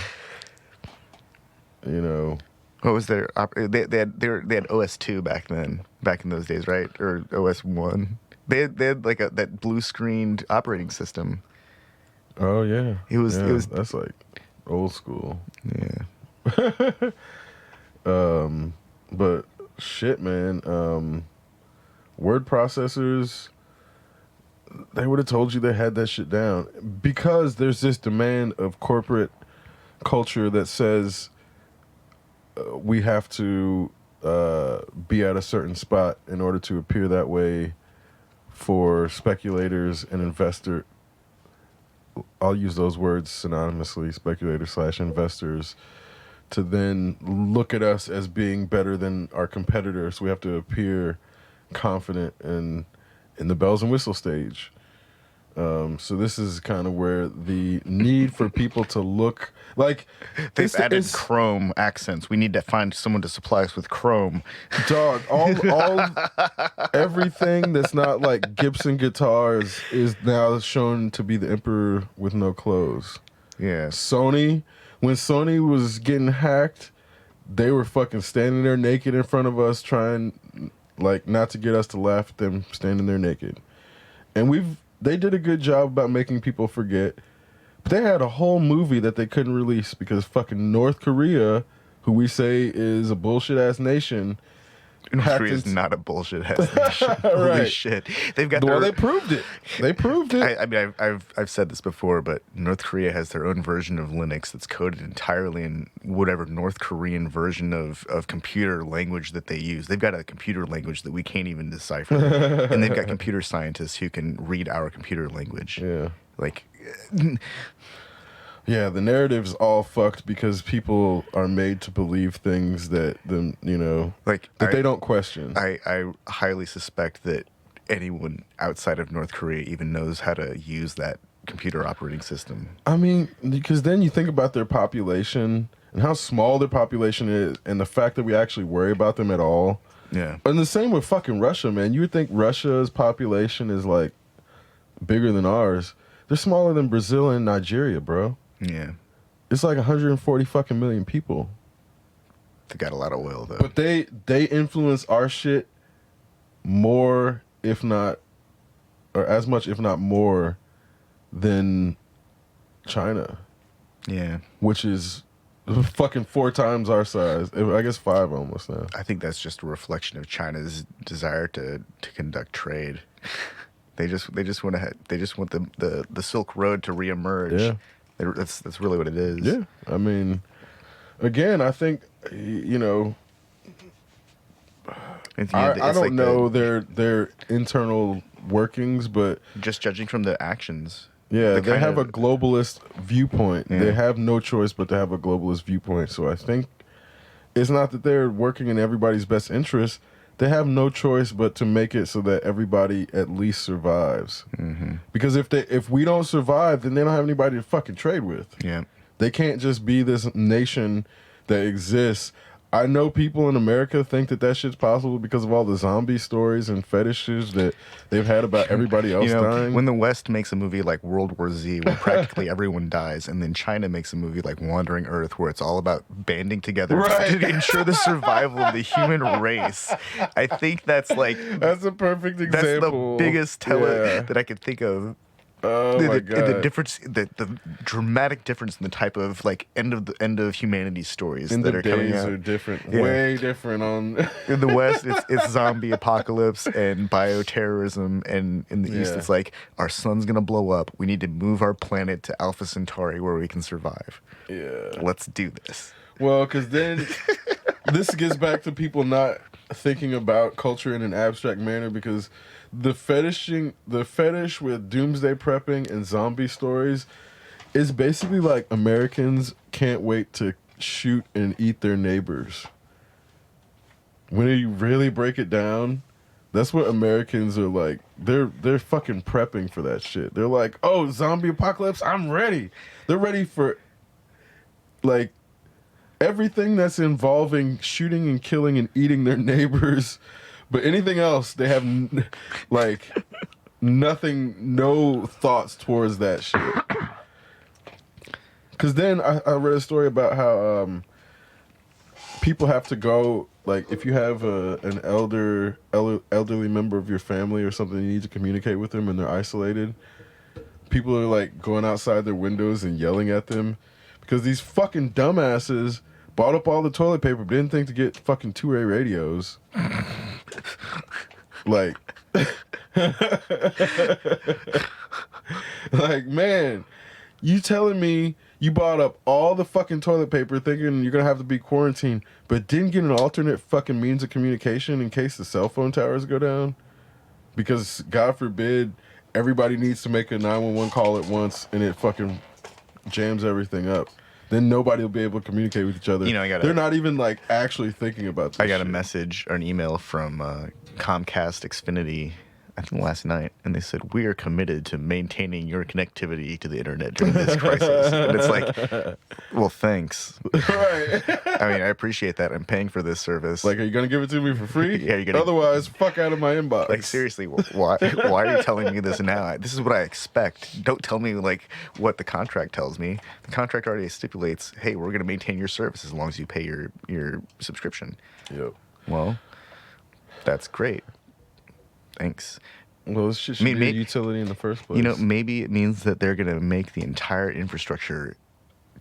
you know. What was their? They had OS2 back then, back in those days, right? Or OS1. They had like that blue screened operating system. Oh yeah, it was that's like old school. Yeah. But shit, man. Word processors, they would have told you they had that shit down because there's this demand of corporate culture that says. We have to be at a certain spot in order to appear that way for speculators and investor. I'll use those words synonymously, speculator/investors, to then look at us as being better than our competitors. We have to appear confident in the bells and whistle stage. So this is kind of where the need for people to look like they've added Chrome accents. We need to find someone to supply us with Chrome. Dog, all everything that's not like Gibson guitars is now shown to be the emperor with no clothes. Yeah. Sony, when Sony was getting hacked, they were fucking standing there naked in front of us trying like not to get us to laugh at them standing there naked. And they did a good job about making people forget. But they had a whole movie that they couldn't release because fucking North Korea, who we say is a bullshit-ass nation... North Korea is not a bullshit-ass nation. Holy shit. They've got they proved it. They proved it. I mean, I've said this before, but North Korea has their own version of Linux that's coded entirely in whatever North Korean version of computer language that they use. They've got a computer language that we can't even decipher. And they've got computer scientists who can read our computer language. Yeah. Like... Yeah, the narrative's all fucked because people are made to believe things that they don't question. I highly suspect that anyone outside of North Korea even knows how to use that computer operating system. I mean, because then you think about their population and how small their population is and the fact that we actually worry about them at all. Yeah. And the same with fucking Russia, man. You would think Russia's population is like bigger than ours. They're smaller than Brazil and Nigeria, bro. Yeah. It's like 140 fucking million people. They got a lot of oil, though. But they influence our shit more, if not, or as much, if not more, than China. Yeah. which is fucking 4 times our size. I guess 5 almost now. I think that's just a reflection of China's desire to conduct trade. They just want the Silk Road to reemerge. Yeah. That's really what it is. Yeah. I mean, again, I think, you know, I don't know their internal workings, but just judging from the actions. Yeah, they have a globalist viewpoint. Yeah. They have no choice but to have a globalist viewpoint. So I think it's not that they're working in everybody's best interest. They have no choice but to make it so that everybody at least survives. Mm-hmm. Because if we don't survive, then they don't have anybody to fucking trade with. Yeah. They can't just be this nation that exists. I know people in America think that shit's possible because of all the zombie stories and fetishes that they've had about everybody else dying. When the West makes a movie like World War Z, where practically everyone dies, and then China makes a movie like Wandering Earth, where it's all about banding together to ensure the survival of the human race, I think that's a perfect example. That's the biggest teller that I could think of. Oh my God. The difference, the dramatic difference in the type of end of humanity stories and that the are coming days out are different, way different. In the West, it's zombie apocalypse and bioterrorism, and in the East, it's like our sun's gonna blow up. We need to move our planet to Alpha Centauri where we can survive. Yeah, let's do this. Well, because then this gets back to people not thinking about culture in an abstract manner, because the fetish with doomsday prepping and zombie stories is basically like Americans can't wait to shoot and eat their neighbors. When you really break it down, that's what Americans are like. They're fucking prepping for that shit. They're like, oh, zombie apocalypse, I'm ready. They're ready for like everything that's involving shooting and killing and eating their neighbors. But anything else, they have nothing, no thoughts towards that shit. Because then I read a story about how people have to go, like if you have an elderly member of your family or something, you need to communicate with them and they're isolated. People are like going outside their windows and yelling at them because these fucking dumbasses bought up all the toilet paper, but didn't think to get fucking 2A radios. Like, man, you telling me you bought up all the fucking toilet paper thinking you're gonna have to be quarantined, but didn't get an alternate fucking means of communication in case the cell phone towers go down? Because, God forbid, everybody needs to make a 911 call at once and it fucking jams everything up. Then nobody will be able to communicate with each other. They're not even like actually thinking about this. I got a message or an email from Comcast Xfinity, I think last night, and they said, we are committed to maintaining your connectivity to the internet during this crisis. And it's like, well, thanks. Right. I mean, I appreciate that. I'm paying for this service. Like, are you going to give it to me for free? Yeah, you're going to. Otherwise, fuck out of my inbox. Like, seriously, why are you telling me this now? This is what I expect. Don't tell me, like, what the contract tells me. The contract already stipulates, hey, we're going to maintain your service as long as you pay your subscription. Yep. Well, that's great. Thanks. Well, this shit should be a utility in the first place. Maybe it means that they're going to make the entire infrastructure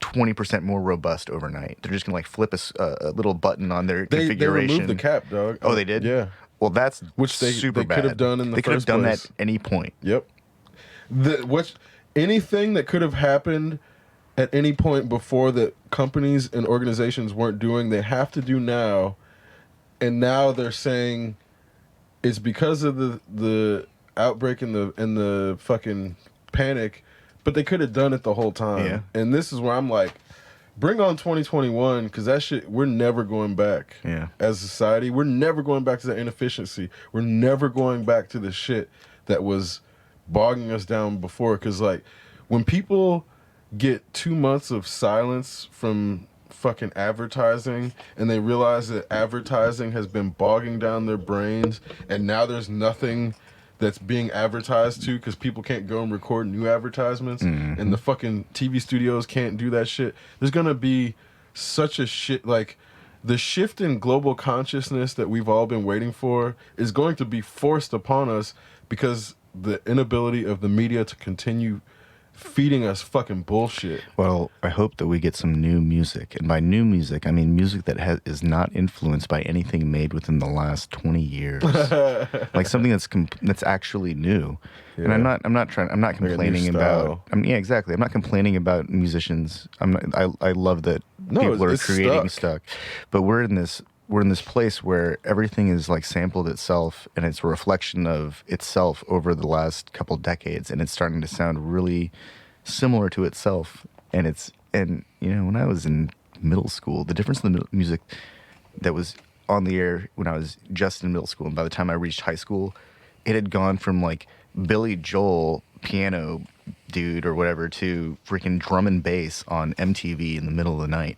20% more robust overnight. They're just going to flip a little button on their configuration. They removed the cap, dog. Oh, they did? Yeah. Well, that's super bad. They could have done in the first place. They could have done that at any point. Yep. Anything that could have happened at any point before that companies and organizations weren't doing, they have to do now. And now they're saying it's because of the outbreak and the fucking panic, but they could have done it the whole time. Yeah. And this is where I'm like, bring on 2021, because that shit, we're never going back. Yeah. As a society, we're never going back to that inefficiency. We're never going back to the shit that was bogging us down before. Because like, when people get 2 months of silence from fucking advertising and they realize that advertising has been bogging down their brains, and now there's nothing that's being advertised to because people can't go and record new advertisements, and the fucking TV studios can't do that shit. There's gonna be such a shit, like the shift in global consciousness that we've all been waiting for is going to be forced upon us because the inability of the media to continue feeding us fucking bullshit. Well, I hope that we get some new music. And by new music, I mean music that is not influenced by anything made within the last 20 years. Like something that's actually new. Yeah. And I'm not complaining about exactly. I'm not complaining about musicians. I love that people are creating stuff. But we're in this place where everything is like sampled itself, and it's a reflection of itself over the last couple decades, and it's starting to sound really similar to itself. And when I was in middle school, the difference in the music that was on the air when I was just in middle school, and by the time I reached high school, it had gone from like Billy Joel piano dude or whatever to freaking drum and bass on MTV in the middle of the night.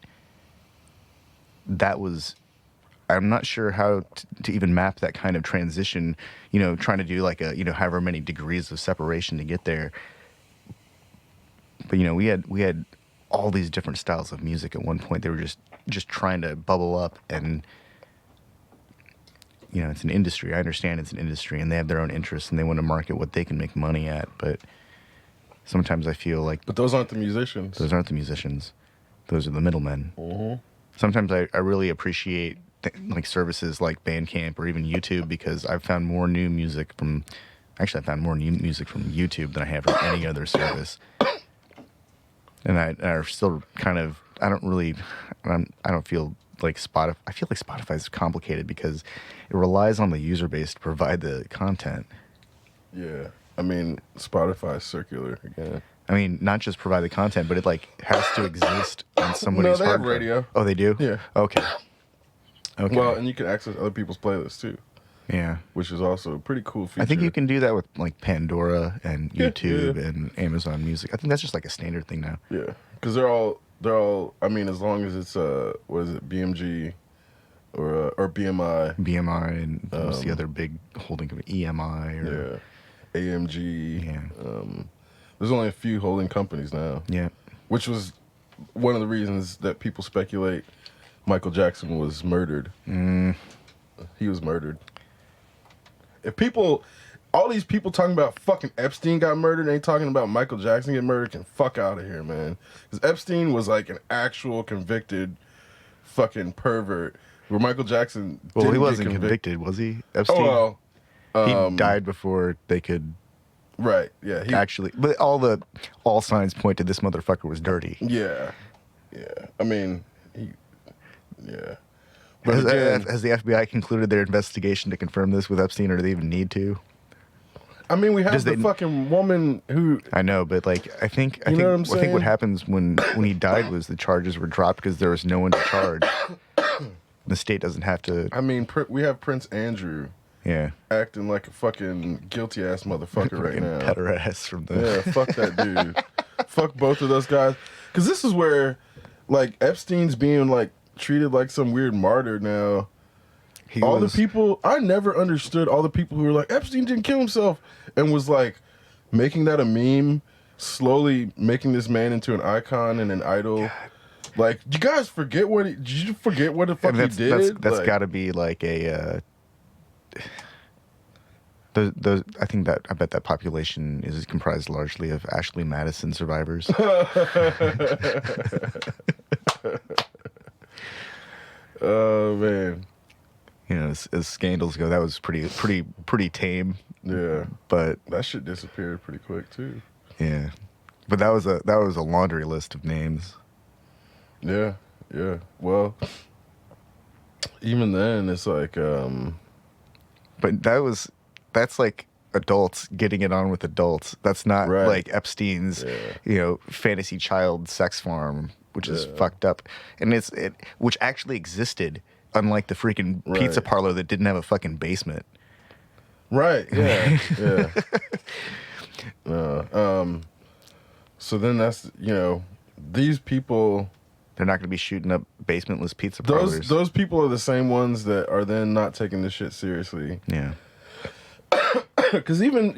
I'm not sure how to even map that kind of transition, trying to do like however many degrees of separation to get there. But, we had all these different styles of music at one point. They were just trying to bubble up, and, it's an industry. I understand it's an industry, and they have their own interests, and they want to market what they can make money at. But sometimes I feel like... But those aren't the musicians. Those aren't the musicians. Those are the middlemen. Mm-hmm. Sometimes I really appreciate like services like Bandcamp or even YouTube, because I've found more new music from YouTube than I have from any other service. And I still kind of, I don't feel like Spotify. I feel like Spotify is complicated because it relies on the user base to provide the content. Yeah. I mean, Spotify is circular again. I mean, not just provide the content, but it like has to exist on somebody's No, they have radio. Oh, they do? Yeah. Okay. Well, and you can access other people's playlists too. Yeah. Which is also a pretty cool feature. I think you can do that with like Pandora and YouTube and Amazon Music. I think that's just like a standard thing now. Yeah. Because they're all, I mean, as long as it's, what is it, BMG or BMI. BMI and what's the other big holding company? EMI or... Yeah. AMG. Yeah. There's only a few holding companies now. Yeah. Which was one of the reasons that people speculate Michael Jackson was murdered. He was murdered. All these people talking about fucking Epstein got murdered ain't talking about Michael Jackson get murdered, can fuck out of here, man. Because Epstein was like an actual convicted fucking pervert. Where Michael Jackson he wasn't convicted, was he? Epstein? Oh, well. He died before they could... Right, yeah. Actually, but all signs point to this motherfucker was dirty. Yeah. Yeah. I mean, yeah. But has the FBI concluded their investigation to confirm this with Epstein, or do they even need to? I mean, we have the fucking woman who... I know, but like, I think what happens when he died was the charges were dropped because there was no one to charge. The state doesn't have to... I mean, we have Prince Andrew... Yeah. Acting like a fucking guilty ass motherfucker right now. Petter ass from the... Yeah, fuck that dude. Fuck both of those guys. Because this is where, like, Epstein's being, like, treated like some weird martyr now. The people... I never understood all the people who were like, Epstein didn't kill himself. And was, like, making that a meme. Slowly making this man into an icon and an idol. God. Like, did you guys forget did you forget what the fuck he did? That's got to be, like, a... I bet that population is comprised largely of Ashley Madison survivors. Oh man, as scandals go, that was pretty tame. Yeah, but that shit disappeared pretty quick too. Yeah, but that was a laundry list of names. Yeah. Well, even then, it's like. But that's like adults getting it on with adults. That's not like Epstein's, fantasy child sex farm, which is fucked up. And which actually existed, unlike the freaking pizza parlor that didn't have a fucking basement. Right. Yeah. Yeah. So then that's, these people... They're not going to be shooting up basementless pizza parlors. Those people are the same ones that are then not taking this shit seriously. Yeah. Because even,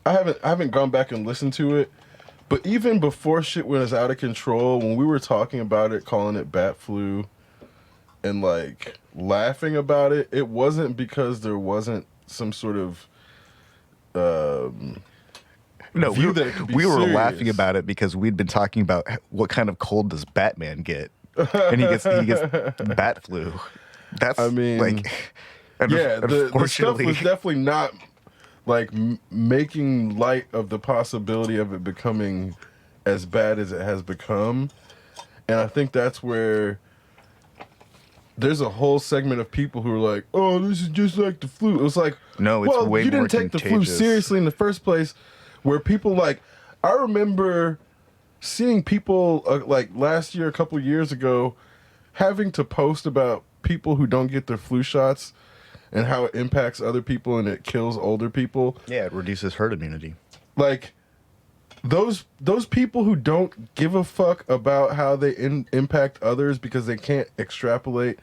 I haven't gone back and listened to it, but even before shit was out of control, when we were talking about it, calling it bat flu, and like laughing about it, it wasn't because there wasn't some sort of No, view that it could be we were serious. laughing about it because we'd been talking about what kind of cold does Batman get, and he gets bat flu. That's I mean, like, yeah, the stuff unfortunately, was definitely not like making light of the possibility of it becoming as bad as it has become. And I think that's where there's a whole segment of people who are like, "Oh, this is just like the flu." It was like, no, it's well, way you more didn't take the flu contagious. seriously in the first place. Where people like, I remember seeing people like last year, a couple years ago, having to post about people who don't get their flu shots and how it impacts other people and it kills older people. Yeah, it reduces herd immunity. Like those people who don't give a fuck about how they impact others because they can't extrapolate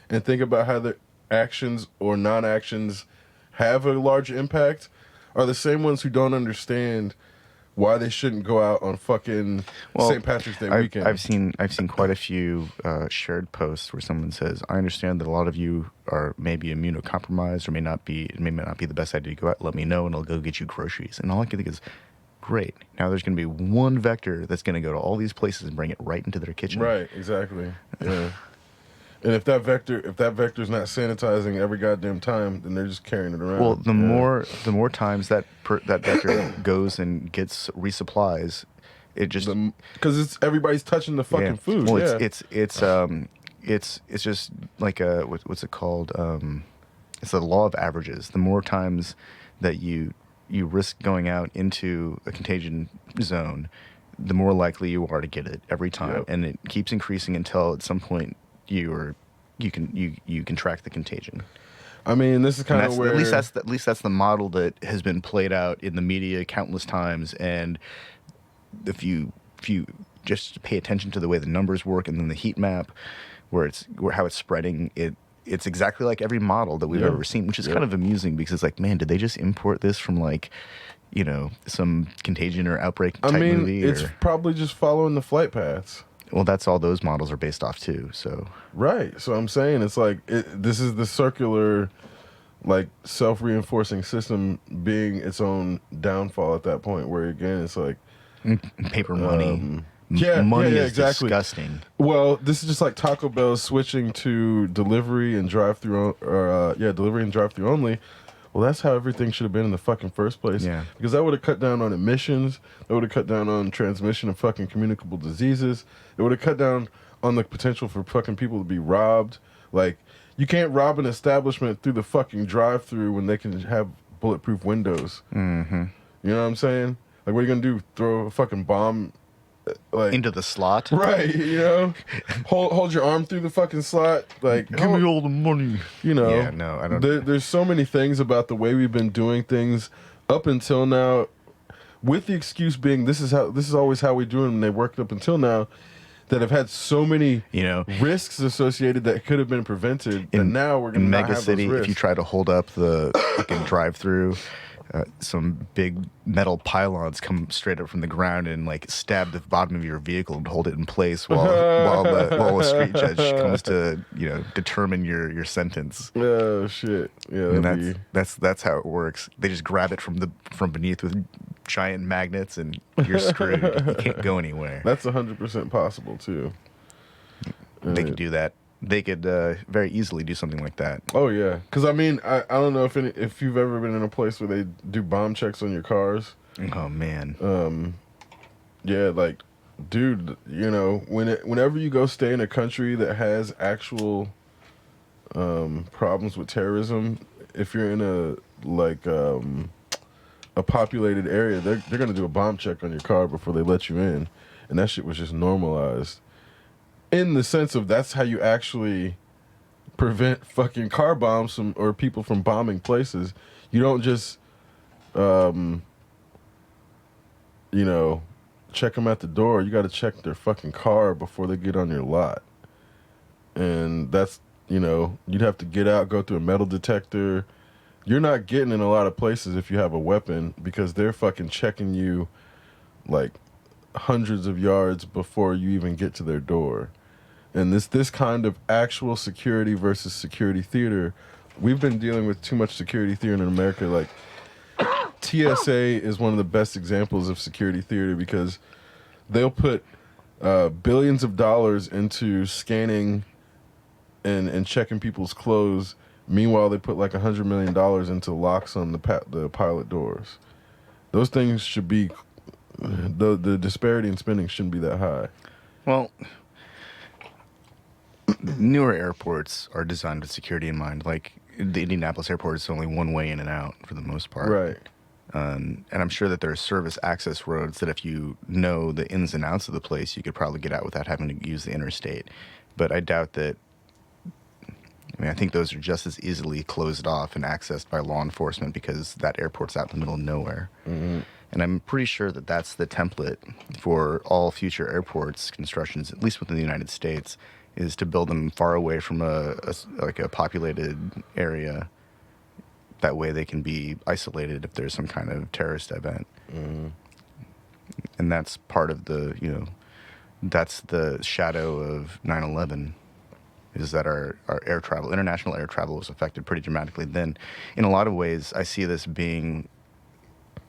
and think about how their actions or non-actions have a large impact are the same ones who don't understand why they shouldn't go out on fucking St. Patrick's Day weekend. I've seen quite a few shared posts where someone says, "I understand that a lot of you are maybe immunocompromised or may not be. It may not be the best idea to go out. Let me know, and I'll go get you groceries." And all I can think is, great. Now there's going to be one vector that's going to go to all these places and bring it right into their kitchen. Right. Exactly. Yeah. And if that vector's not sanitizing every goddamn time, then they're just carrying it around. Well, the more times that vector goes and gets resupplies, it just because it's everybody's touching the fucking food. Well, yeah. it's just like what's it called? It's the law of averages. The more times that you risk going out into a contagion zone, the more likely you are to get it every time, Yep. and it keeps increasing until at some point you can track the contagision. I mean, this is kind of where at least that's the model that has been played out in the media countless times. And if you just pay attention to the way the numbers work and then the heat map, where how it's spreading, it's exactly like every model that we've ever seen, which is kind of amusing because it's like, man, did they just import this from like, some contagion or outbreak type movie? It's probably just following the flight paths. Well, that's all those models are based off too. So right. So I'm saying it's like this is the circular, like self-reinforcing system being its own downfall at that point. Where again, it's like paper money. Money is exactly. disgusting. Well, this is just like Taco Bell switching to delivery and drive-through, delivery and drive-through only. Well, that's how everything should have been in the fucking first place. Yeah. Because that would have cut down on emissions. That would have cut down on transmission of fucking communicable diseases. It would have cut down on the potential for fucking people to be robbed. Like, you can't rob an establishment through the fucking drive-through when they can have bulletproof windows. Mm-hmm. You know what I'm saying? Like, what are you going to do? Throw a fucking bomb like into the slot? Right, hold your arm through the fucking slot, like give me all the money. Yeah, no, I don't. There's so many things about the way we've been doing things up until now, with the excuse being this is always how we do them, and they worked up until now, that have had so many risks associated that could have been prevented. And now we're going to mega city. If you try to hold up the fucking drive-through. Some big metal pylons come straight up from the ground and like stab the bottom of your vehicle and hold it in place while a street judge comes to determine your sentence. Oh shit! Yeah, and that's how it works. They just grab it from beneath with giant magnets, and you're screwed. You can't go anywhere. That's 100% possible too. They could do that. They could very easily do something like that. Oh yeah, because I mean, I don't know if you've ever been in a place where they do bomb checks on your cars. Oh man. Yeah, like, dude, whenever you go stay in a country that has actual problems with terrorism, if you're in a populated area, they're gonna do a bomb check on your car before they let you in, and that shit was just normalized. In the sense of that's how you actually prevent fucking car bombs or people from bombing places. You don't just, check them at the door. You got to check their fucking car before they get on your lot. And that's, you'd have to get out, go through a metal detector. You're not getting in a lot of places if you have a weapon because they're fucking checking you like hundreds of yards before you even get to their door. And this kind of actual security versus security theater, we've been dealing with too much security theater in America. Like, TSA is one of the best examples of security theater because they'll put billions of dollars into scanning and checking people's clothes. Meanwhile, they put like $100 million into locks on the pilot doors. Those things should be the disparity in spending shouldn't be that high. Well, newer airports are designed with security in mind. Like the Indianapolis airport is only one way in and out for the most part. Right. And I'm sure that there are service access roads that if you know the ins and outs of the place, you could probably get out without having to use the interstate. But I doubt that. I mean, I think those are just as easily closed off and accessed by law enforcement because that airport's out in the middle of nowhere. Mm-hmm. And I'm pretty sure that that's the template for all future airports constructions, at least within the United States, is to build them far away from a populated area. That way they can be isolated if there's some kind of terrorist event. Mm-hmm. And that's part of that's the shadow of 9/11. Is that our air travel, international air travel, was affected pretty dramatically. Then, in a lot of ways, I see this being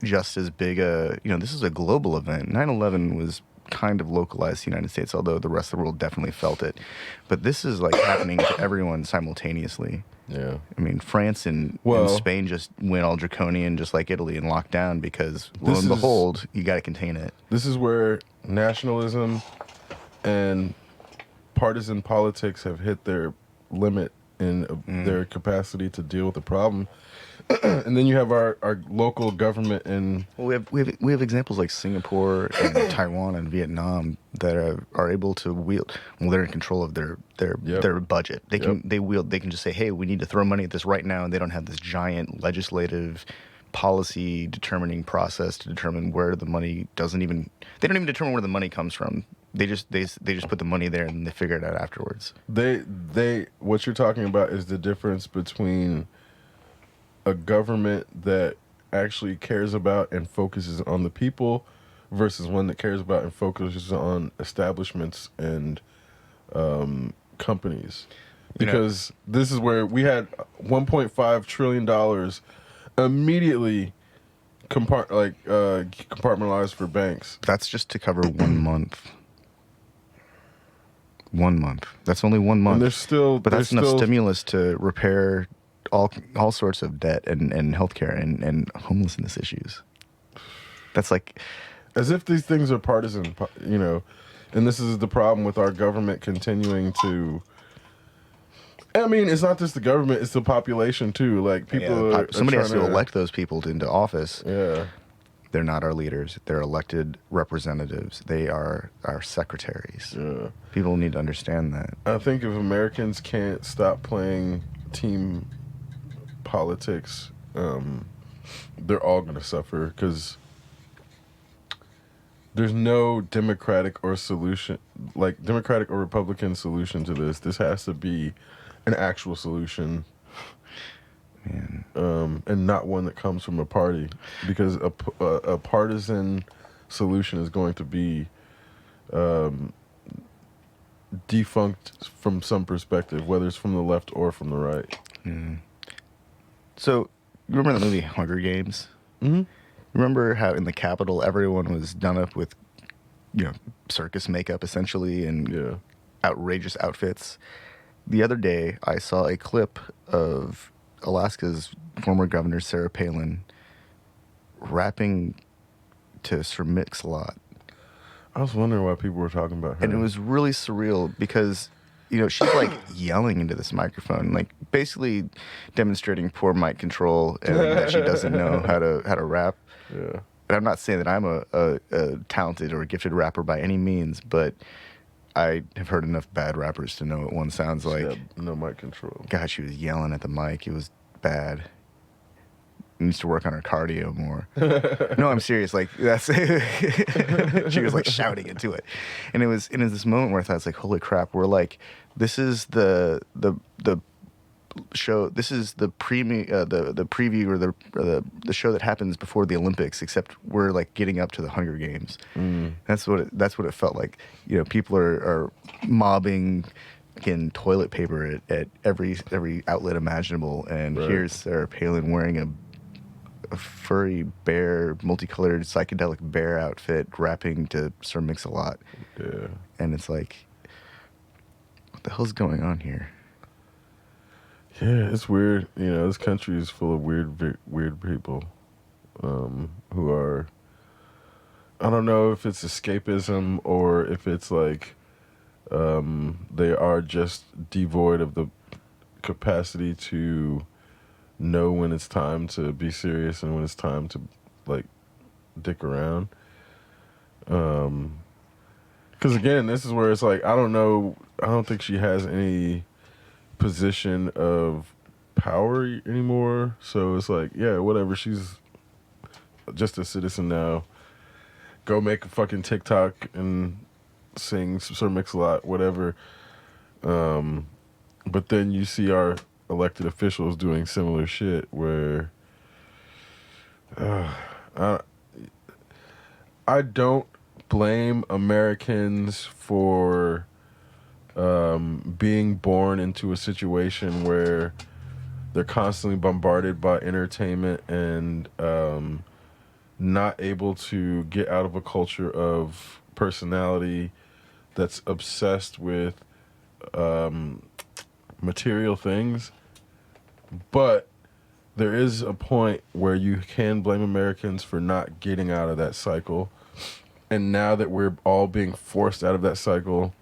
just as big this is a global event. 9/11 was kind of localized to the United States, although the rest of the world definitely felt it. But this is like happening to everyone simultaneously. Yeah. I mean, France and Spain just went all draconian, just like Italy, and locked down because, lo and behold, you got to contain it. This is where nationalism and partisan politics have hit their limit in their capacity to deal with the problem. And then you have our local government and we have examples like Singapore and Taiwan and Vietnam that are able to wield. Well, they're in control of their budget. They can just say, hey, we need to throw money at this right now, and they don't have this giant legislative policy determining process to determine where the money they don't even determine where the money comes from. They just put the money there and they figure it out afterwards. What you're talking about is the difference between a government that actually cares about and focuses on the people versus one that cares about and focuses on establishments and companies. Because this is where we had $1.5 trillion immediately compartmentalized for banks. That's just to cover 1 month. 1 month. That's only 1 month. And that's enough stimulus to repair all sorts of debt and healthcare and homelessness issues. That's like, as if these things are partisan, and this is the problem with our government continuing to. I mean, it's not just the government; it's the population too. Like people, somebody has to elect those people into office. Yeah. They're not our leaders. They're elected representatives. They are our secretaries. Yeah. People need to understand that. I think if Americans can't stop playing team politics, they're all going to suffer because there's no Democratic or Republican solution to this. This has to be an actual solution. Man. And not one that comes from a party, because a partisan solution is going to be defunct from some perspective, whether it's from the left or from the right. Mm. So, remember the movie Hunger Games? Mm-hmm. Remember how in the Capitol everyone was done up with, circus makeup essentially and outrageous outfits? The other day, I saw a clip of Alaska's former governor, Sarah Palin, rapping to Sir Mix-a-Lot. I was wondering why people were talking about her. And it was really surreal because, she's like yelling into this microphone, like basically demonstrating poor mic control and that she doesn't know how to rap. Yeah. And I'm not saying that I'm a talented or a gifted rapper by any means, but I have heard enough bad rappers to know what one sounds like. No mic control. God, she was yelling at the mic. It was bad. Needs to work on her cardio more. No, I'm serious. Like that's she was like shouting into it, and it was this moment where I thought, it's like, holy crap, we're like, this is the show. This is the preview or the show that happens before the Olympics, except we're like getting up to the Hunger Games. Mm. That's what it felt like. People are mobbing in toilet paper at every outlet imaginable, and here's Sarah Palin wearing a a furry bear, multicolored psychedelic bear outfit rapping to Sir Mix-a-Lot. Yeah. And it's like, what the hell's going on here? Yeah, it's weird. You know, this country is full of weird people who are. I don't know if it's escapism or if it's like they are just devoid of the capacity to know when it's time to be serious and when it's time to like dick around. Because again, this is where it's like I don't know. I don't think she has any position of power anymore. So it's like, yeah, whatever. She's just a citizen now. Go make a fucking TikTok and sing Sir Mix-a-Lot, whatever. But then you see our elected officials doing similar shit where I don't blame Americans for being born into a situation where they're constantly bombarded by entertainment and not able to get out of a culture of personality that's obsessed with material things. But there is a point where you can blame Americans for not getting out of that cycle. And now that we're all being forced out of that cycle,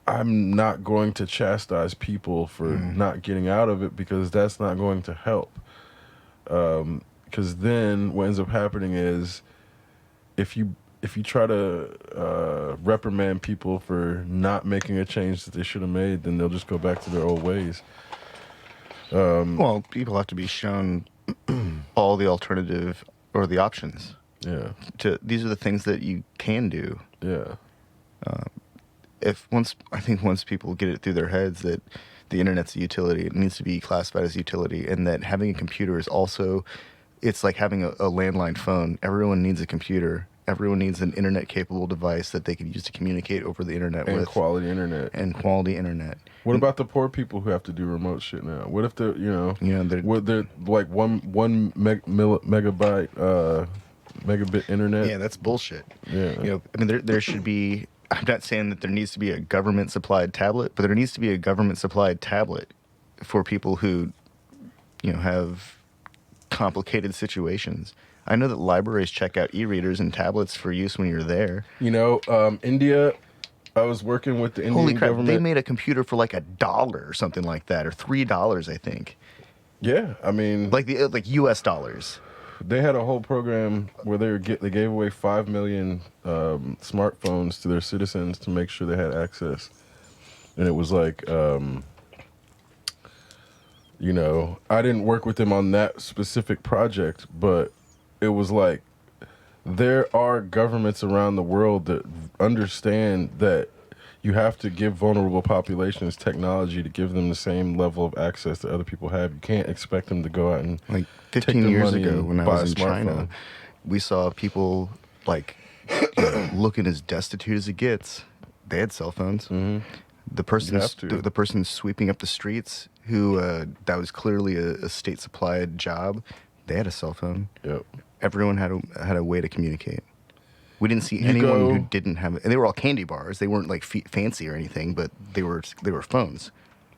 I'm not going to chastise people for not getting out of it because that's not going to help. Because then what ends up happening is if you try to reprimand people for not making a change that they should have made, then they'll just go back to their old ways. Well, people have to be shown all the alternative or the options. Yeah. These are the things that you can do. Yeah. I think once people get it through their heads that the internet's a utility, it needs to be classified as utility, and that having a computer is also, it's like having a landline phone. Everyone needs a computer. Everyone needs an internet-capable device that they can use to communicate over the internet And with. quality internet. And quality internet. What about the poor people who have to do remote shit now? What if they're, they're like one megabit internet? Yeah, that's bullshit. Yeah. I mean, there should be. I'm not saying that there needs to be a government-supplied tablet, but there needs to be a government-supplied tablet for people who, have complicated situations. I know that libraries check out e-readers and tablets for use when you're there. India, I was working with the Indian Holy crap, government. they made a computer for like $1 or something like that, or $3, I think. Yeah, I mean, like US dollars. They had a whole program where they gave away 5 million smartphones to their citizens to make sure they had access. And it was like, I didn't work with them on that specific project, but it was like there are governments around the world that understand that you have to give vulnerable populations technology to give them the same level of access that other people have. You can't expect them to go out and like 15 years ago when I was in China, we saw people like looking as destitute as it gets. They had cell phones. Mm-hmm. The person sweeping up the streets who that was clearly a state supplied job. They had a cell phone. Yep. Everyone had a way to communicate. We didn't see anyone who didn't have it. And they were all candy bars. They weren't like fancy or anything, but they were phones.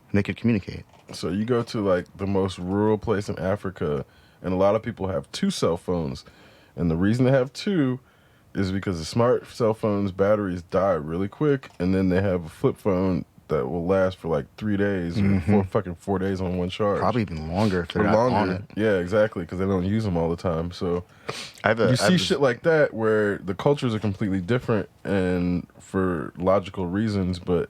And they could communicate. So you go to like the most rural place in Africa, and a lot of people have 2 cell phones. And the reason they have 2 is because the smart cell phones' batteries die really quick, and then they have a flip phone that will last for like 3 days or 4 days on one charge. Probably even longer if they're not on it. Yeah, exactly, because they don't use them all the time. So you see shit like that where the cultures are completely different and for logical reasons, but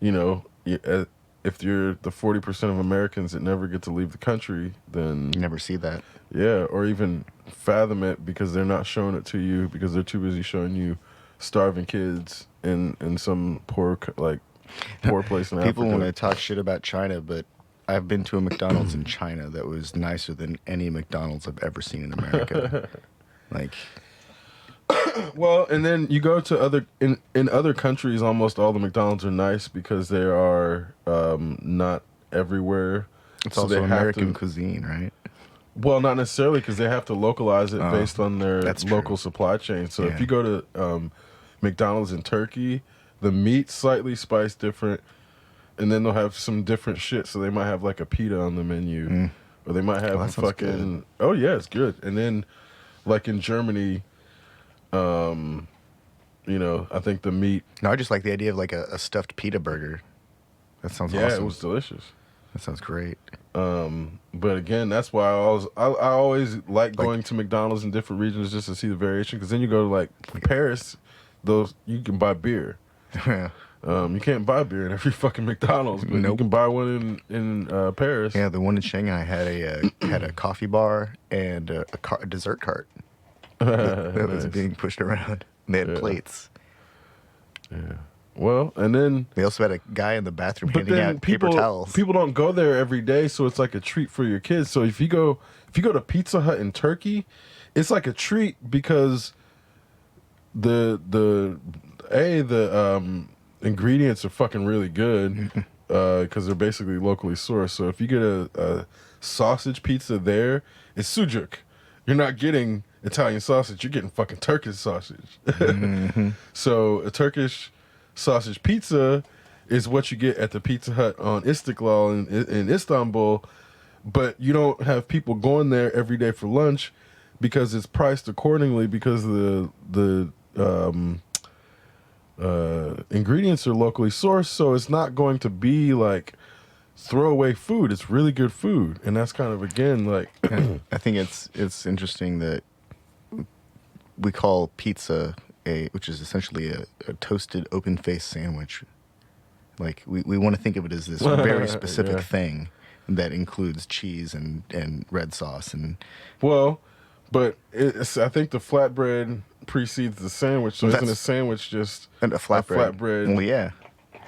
if you're the 40% of Americans that never get to leave the country, then you never see that. Yeah, or even fathom it because they're not showing it to you because they're too busy showing you starving kids in some poor place in Africa. People want to talk shit about China, but I've been to a McDonald's in China that was nicer than any McDonald's I've ever seen in America. Well, and then you go to in other countries, almost all the McDonald's are nice because they are not everywhere. It's also American cuisine, right? Well, not necessarily, because they have to localize it based on their that's local true. supply chain. So Yeah. if you go to McDonald's in Turkey, the meat's slightly spiced different, and then they'll have some different shit. So they might have like a pita on the menu, or they might have that a sounds fucking. Oh yeah, it's good. And then, like in Germany, you know, I think the meat. No, I just like the idea of like a stuffed pita burger. That sounds Yeah, awesome. it was delicious. That sounds great. But again, that's why I always like going to McDonald's in different regions just to see the variation. Because then you go to like Paris, those you can buy beer. Yeah. You can't buy beer in every fucking McDonald's, but you Nope. can buy one in Paris. Yeah, the one in Shanghai had a coffee bar and a dessert cart that was Nice. being pushed around. They had Yeah. plates. Yeah. Well, and then They also had a guy in the bathroom but handing then out paper towels. people don't go there every day, so it's like a treat for your kids. So if you go to Pizza Hut in Turkey, it's like a treat because the ingredients are fucking really good because they're basically locally sourced. So if you get a sausage pizza there, it's sucuk. You're not getting Italian sausage. You're getting fucking Turkish sausage. So a Turkish sausage pizza is what you get at the Pizza Hut on Istiklal in Istanbul, but you don't have people going there every day for lunch because it's priced accordingly because the ingredients are locally sourced, so it's not going to be like throwaway food. It's really good food, and that's kind of again like I think it's interesting that we call pizza which is essentially a toasted open faced sandwich. Like we want to think of it as this very specific Yeah. thing that includes cheese and red sauce and well, but I think the flatbread precedes the sandwich, so isn't a That's- sandwich just a flatbread. flatbread? Well, yeah.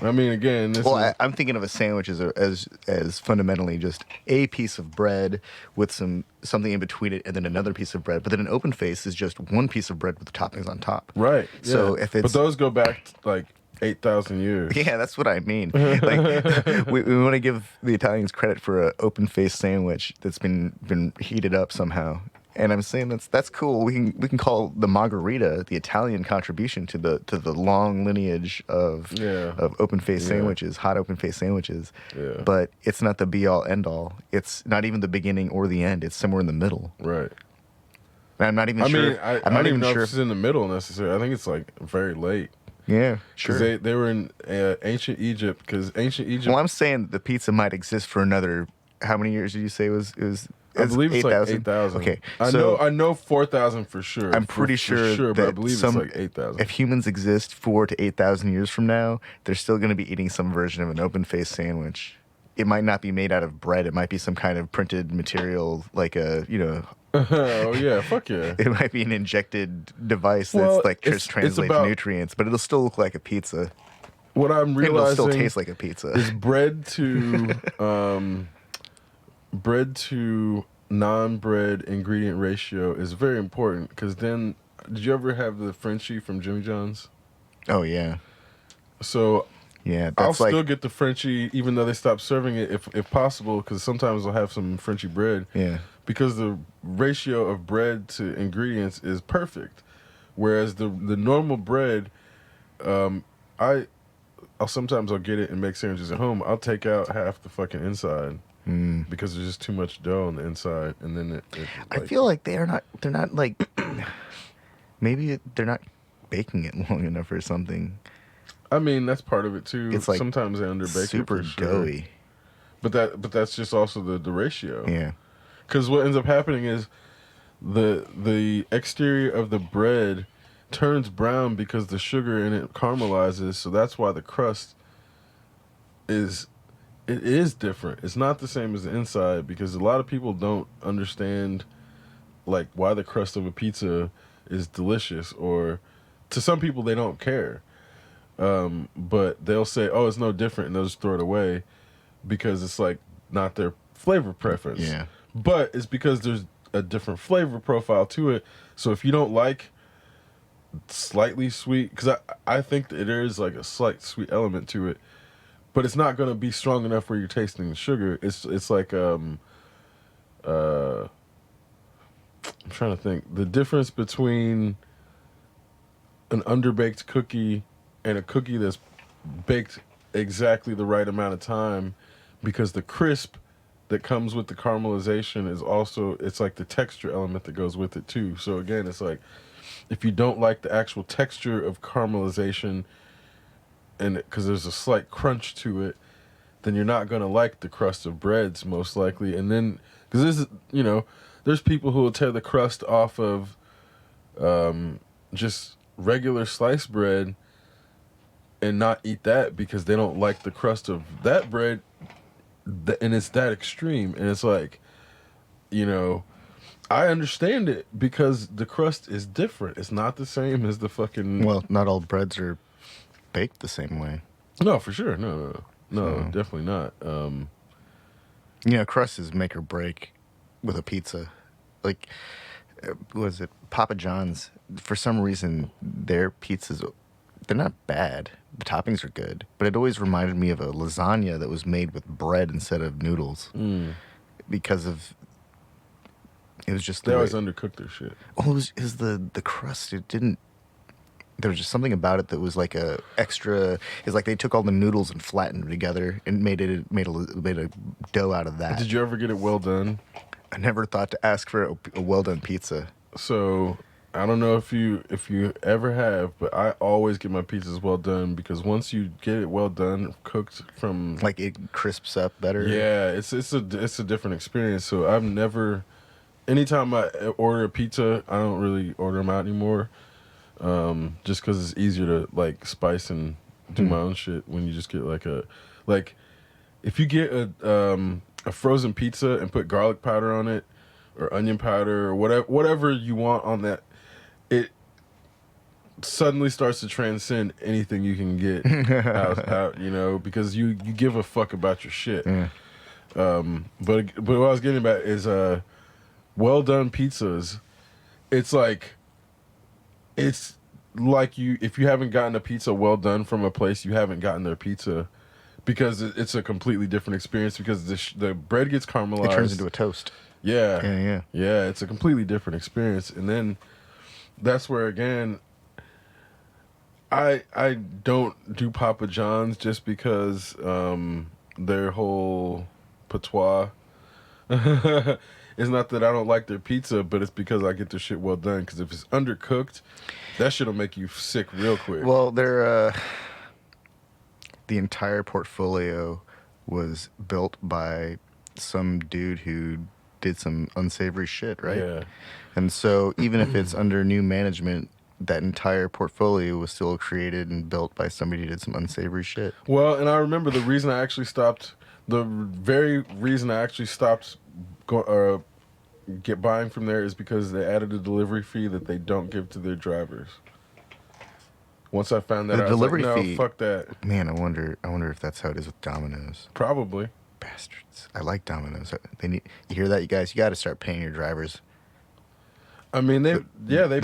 I mean, again, I'm thinking of a sandwich as fundamentally just a piece of bread with something in between it, and then another piece of bread. But then an open face is just one piece of bread with toppings on top. right. So yeah. if it's but those go back like 8,000 years. yeah, that's what I mean. Like we want to give the Italians credit for an open face sandwich that's been heated up somehow. And I'm saying that's cool. We can call the margarita the Italian contribution to the long lineage of open face sandwiches, hot open face sandwiches. Yeah. But it's not the be all end all. It's not even the beginning or the end. It's somewhere in the middle. Right. And I'm not even I sure. mean, I I'm not don't even even know sure. if it's in the middle necessarily. I think it's like very late. Yeah, Because sure. they were in ancient Egypt. Because ancient Egypt. Well, I'm saying the pizza might exist for another. How many years did you say it was? I believe it's 8,000? like 8,000. Okay, I know 4,000 for sure. I'm pretty sure but that I believe it's like 8,000. If humans exist 4,000 to 8,000 years from now, they're still going to be eating some version of an open-faced sandwich. It might not be made out of bread. It might be some kind of printed material, like Oh yeah, fuck yeah. it might be an injected device Well, that's like it's translates about- nutrients, but it'll still look like a pizza. What I'm And it'll still realizing taste like a pizza. is bread to non-bread ingredient ratio is very important because then did you ever have the Frenchie from Jimmy John's? Oh yeah, So yeah. I'll That's like still get the Frenchie even though they stopped serving it if possible because sometimes I'll have some Frenchie bread yeah. because the ratio of bread to ingredients is perfect, whereas the normal bread, I'll sometimes I'll get it and make sandwiches at home. I'll take out half the fucking inside because there's just too much dough on the inside, and then it I feel like they're not like maybe they're not baking it long enough or something. I mean that's part of it too. It's like sometimes they underbake super it for sure. doughy. But that's just also the ratio. Yeah. Because what ends up happening is the exterior of the bread turns brown because the sugar in it caramelizes. So that's why the crust is different. It's not the same as the inside because a lot of people don't understand like why the crust of a pizza is delicious, or to some people they don't care. But they'll say, "Oh, it's no different," and they'll just throw it away because it's like not their flavor preference. Yeah. But it's because there's a different flavor profile to it. So if you don't like slightly sweet, because I think that there is like a slight sweet element to it, but it's not going to be strong enough where you're tasting the sugar. It's like I'm trying to think. The difference between an underbaked cookie and a cookie that's baked exactly the right amount of time, because the crisp that comes with the caramelization is also, it's like the texture element that goes with it too. So again, it's like if you don't like the actual texture of caramelization and because there's a slight crunch to it, then you're not going to like the crust of breads most likely. And then because this is, there's people who will tear the crust off of just regular sliced bread and not eat that because they don't like the crust of that bread, and it's that extreme. And it's like, I understand it because the crust is different. It's not the same as the fucking. Well, not all breads are baked the same way. No, for sure. No, definitely not. Crust is make or break with a pizza. Like, was it Papa John's? For some reason, their pizzas, they're not bad. The toppings are good, but it always reminded me of a lasagna that was made with bread instead of noodles. Because of it was just they always undercooked their shit. Oh, it was the crust. It didn't. There was just something about it that was like a extra. It's like they took all the noodles and flattened them together and made a dough out of that. Did you ever get it well done? I never thought to ask for a well done pizza. So I don't know if you ever have, but I always get my pizzas well done because once you get it well done, cooked from like it crisps up better. Yeah, it's a different experience. So I've never. Anytime I order a pizza, I don't really order them out anymore. Just because it's easier to like spice and do my own shit when you just get like if you get a frozen pizza and put garlic powder on it or onion powder or whatever you want on that, it suddenly starts to transcend anything you can get out, because you give a fuck about your shit. But what I was getting about is well done pizzas. It's like if you haven't gotten a pizza well done from a place, you haven't gotten their pizza, because it's a completely different experience because the bread gets caramelized. It turns into a toast. Yeah. It's a completely different experience, and then that's where again I don't do Papa John's just because their whole patois. It's not that I don't like their pizza, but it's because I get their shit well done. Because if it's undercooked, that shit'll make you sick real quick. Well, the entire portfolio was built by some dude who did some unsavory shit, right? Yeah. And so even if it's under new management, that entire portfolio was still created and built by somebody who did some unsavory shit. Well, and I remember the very reason I actually stopped buying from there is because they added a delivery fee that they don't give to their drivers. Once I found that, I was like, no, fuck that. Man, I wonder if that's how it is with Domino's. Probably. Bastards. I like Domino's. You hear that, you guys? You got to start paying your drivers. I mean, they're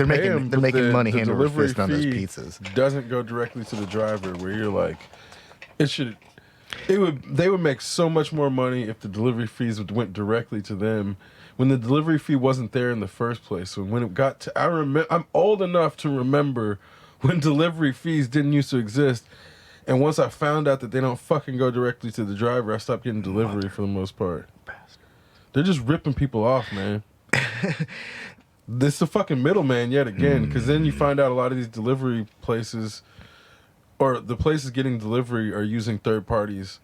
making money hand over fist on those pizzas. Doesn't go directly to the driver, where you're like, they would make so much more money if the delivery fees went directly to them, when the delivery fee wasn't there in the first place. So when it got to, I'm old enough to remember when delivery fees didn't used to exist, and once I found out that they don't fucking go directly to the driver, I stopped getting delivery for the most part. Bastard. They're just ripping people off, man. This is a fucking middleman yet again, because then you find out a lot of these delivery places, or the places getting delivery, are using third parties.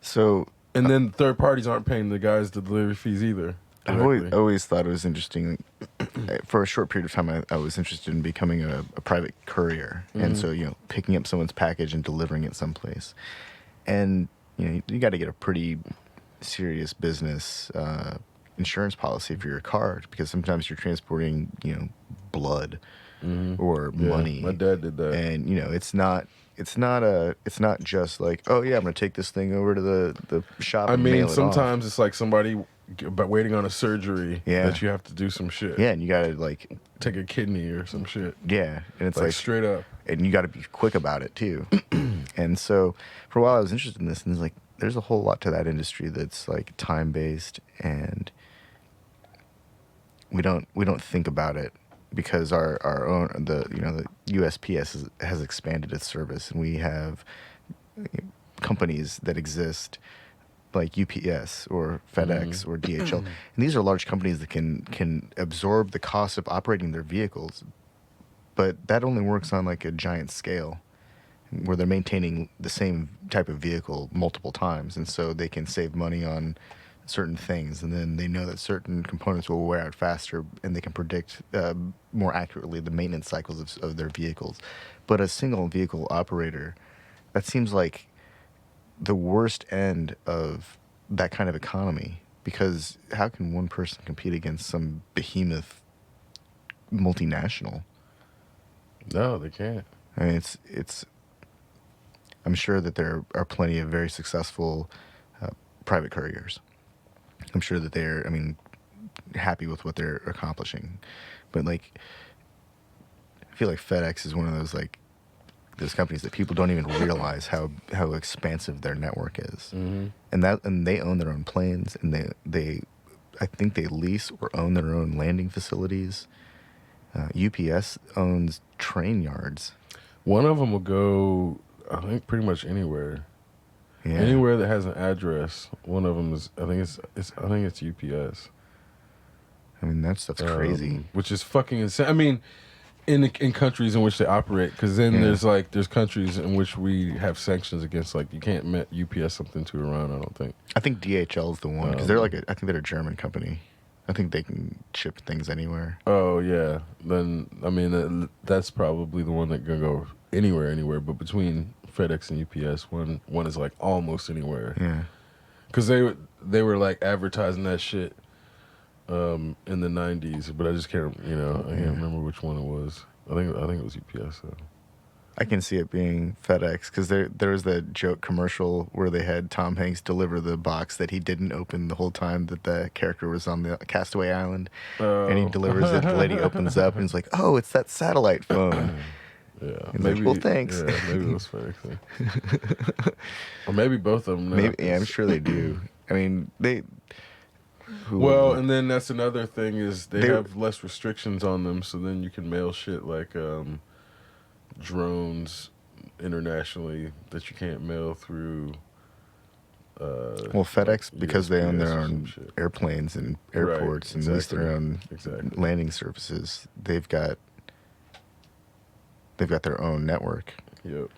So, and then third parties aren't paying the guys the delivery fees either. I've always thought it was interesting. For a short period of time, I was interested in becoming a private courier, and so picking up someone's package and delivering it someplace. And you got to get a pretty serious business insurance policy for your car, because sometimes you're transporting blood or money. My dad did that, and it's not just like, oh yeah, I'm gonna take this thing over to the shop. I mean, sometimes it's like somebody waiting on a surgery that you have to do some shit. Yeah, and you gotta like take a kidney or some shit. Yeah, and it's like straight up, and you got to be quick about it too. And so for a while I was interested in this, and there's a whole lot to that industry that's like time based, and we don't think about it because our own the USPS has expanded its service, and we have companies that exist like UPS or FedEx or DHL, and these are large companies that can absorb the cost of operating their vehicles, but that only works on like a giant scale where they're maintaining the same type of vehicle multiple times, and so they can save money on certain things, and then they know that certain components will wear out faster, and they can predict more accurately the maintenance cycles of their vehicles. But a single vehicle operator, that seems like the worst end of that kind of economy, because how can one person compete against some behemoth multinational? No, they can't. I mean, it's. I'm sure that there are plenty of very successful private couriers. I'm sure that they're, I mean, happy with what they're accomplishing, but like, I feel like FedEx is one of those companies that people don't even realize how expansive their network is, and they own their own planes, and they I think they lease or own their own landing facilities. UPS owns train yards. One of them will go, I think, pretty much anywhere. Yeah. Anywhere that has an address. One of them is, I think it's UPS. I mean, that stuff's crazy. Which is fucking insane. I mean, in countries in which they operate, because then there's countries in which we have sanctions against, like, you can't UPS something to Iran. I don't think. I think DHL is the one, because they're I think they're a German company. I think they can ship things anywhere. Oh yeah, then I mean that's probably the one that can go anywhere. But between FedEx and UPS, one is like almost anywhere. Yeah, because they were like advertising that shit in the 90s, but I just can't I can't remember which one it was. I think it was UPS though. I can see it being FedEx, because there was that joke commercial where they had Tom Hanks deliver the box that he didn't open the whole time that the character was on the Castaway Island, and he delivers it. The lady opens up and is like, "Oh, it's that satellite phone." Yeah, he's maybe. Like, well, thanks. Yeah, maybe it was FedEx. Or maybe both of them. Maybe, yeah, I'm sure they do. I mean, they. Well, and then that's another thing is they have less restrictions on them, so then you can mail shit like drones internationally that you can't mail through. Well, FedEx, because they own their own airplanes and airports, and lease their own landing services, they've got their own network. Yep.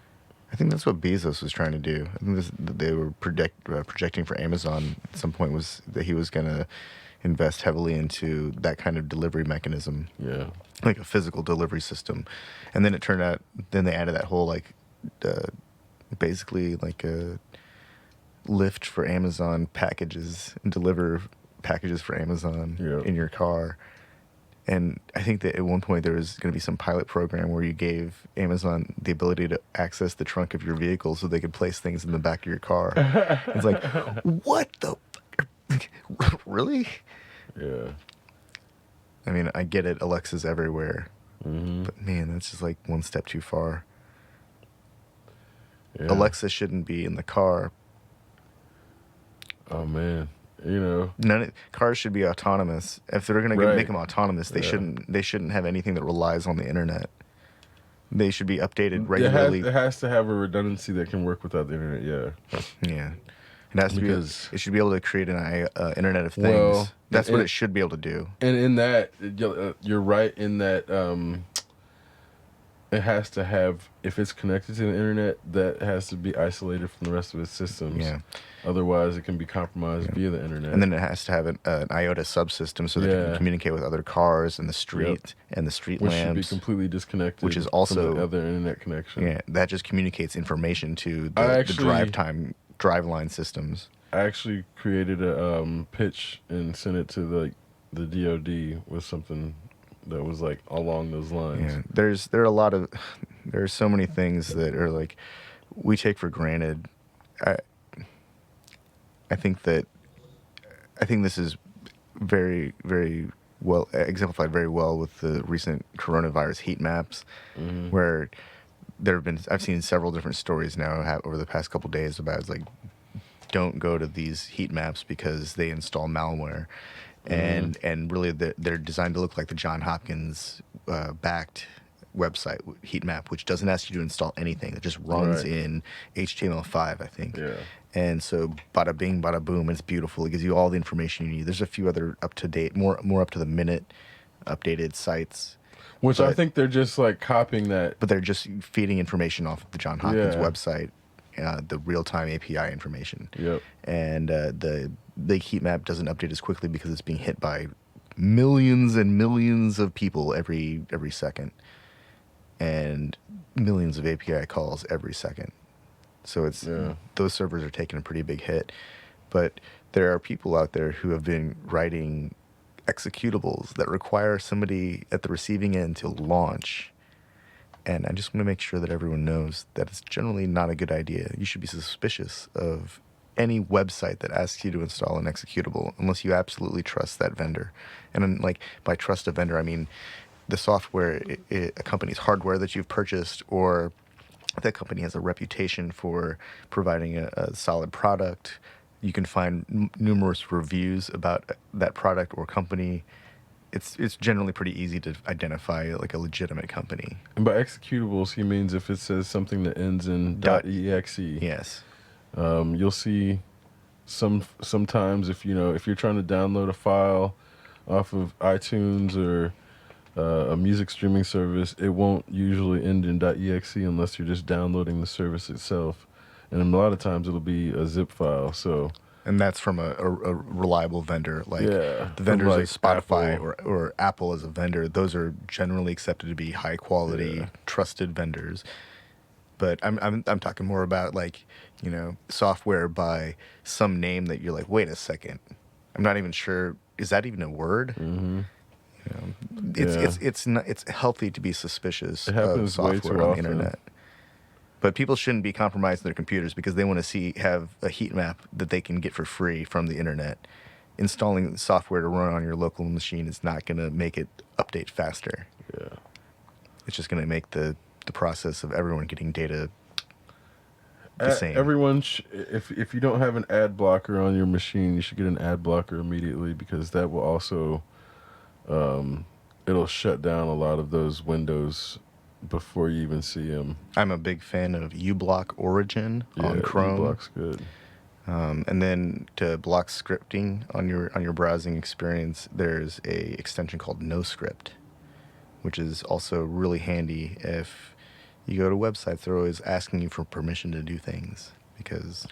I think that's what Bezos was trying to do. I think they were projecting for Amazon at some point was that he was going to invest heavily into that kind of delivery mechanism. Yeah. Like a physical delivery system. And then it turned out, then they added that whole like, basically like a lift for Amazon packages and deliver packages for Amazon in your car. And I think that at one point there was going to be some pilot program where you gave Amazon the ability to access the trunk of your vehicle so they could place things in the back of your car. It's like, what the fuck? Really? Yeah. I mean, I get it. Alexa's everywhere. But man, that's just like one step too far. Yeah. Alexa shouldn't be in the car. Oh, man. Cars should be autonomous. If they're going to make them autonomous, they shouldn't have anything that relies on the internet. They should be updated regularly. It has to have a redundancy that can work without the internet. Yeah. It has to be. It should be able to create an Internet of Things. Well, that's what it should be able to do. And in that, you're right in that it has to have, if it's connected to the internet, that has to be isolated from the rest of its systems. Yeah. Otherwise, it can be compromised via the internet. And then it has to have an IOTA subsystem so that it can communicate with other cars in the street and the street lamps. Which should be completely disconnected. Which is also from the other internet connection. Yeah, that just communicates information to the drive line systems. I actually created a pitch and sent it to the DoD with something that was like along those lines. Yeah, there are so many things that are like we take for granted. I think this is very, very well exemplified very well with the recent coronavirus heat maps, where I've seen several different stories now over the past couple of days about like, don't go to these heat maps because they install malware. and really they're designed to look like the John Hopkins backed website heat map, which doesn't ask you to install anything. It just runs in HTML5, I think. Yeah. And so bada bing, bada boom, and it's beautiful. It gives you all the information you need. There's a few other up to date, more up to the minute, updated sites. Which I think they're just like copying that. But they're just feeding information off of the John Hopkins website, the real-time API information. Yep. And the heat map doesn't update as quickly because it's being hit by millions and millions of people every second, and millions of API calls every second. So it's those servers are taking a pretty big hit. But there are people out there who have been writing executables that require somebody at the receiving end to launch. And I just want to make sure that everyone knows that it's generally not a good idea. You should be suspicious of any website that asks you to install an executable unless you absolutely trust that vendor. And then, like, by trust a vendor, I mean the software, a company's hardware that you've purchased, or that company has a reputation for providing a solid product. You can find numerous reviews about that product or company. It's generally pretty easy to identify like a legitimate company. And by executables, he means if it says something that ends in .exe. Yes. You'll see sometimes if you're trying to download a file off of iTunes or a music streaming service, it won't usually end in .exe unless you're just downloading the service itself. And a lot of times it'll be a zip file. So, and that's from a reliable vendor, like the vendors like like Spotify Apple. or Apple as a vendor. Those are generally accepted to be high quality, trusted vendors. But I'm talking more about like software by some name that you're like, wait a second, I'm not even sure, is that even a word? Mm-hmm. It's healthy to be suspicious of software on the internet. But people shouldn't be compromising their computers because they want to have a heat map that they can get for free from the internet. Installing software to run on your local machine is not going to make it update faster. Yeah. It's just going to make the process of everyone getting data the same. Everyone, if you don't have an ad blocker on your machine, you should get an ad blocker immediately, because that will also, it'll shut down a lot of those windows before you even see them. I'm a big fan of uBlock Origin on Chrome. uBlock's good. And then to block scripting on your browsing experience, there's a extension called NoScript, which is also really handy if you go to websites. They're always asking you for permission to do things, because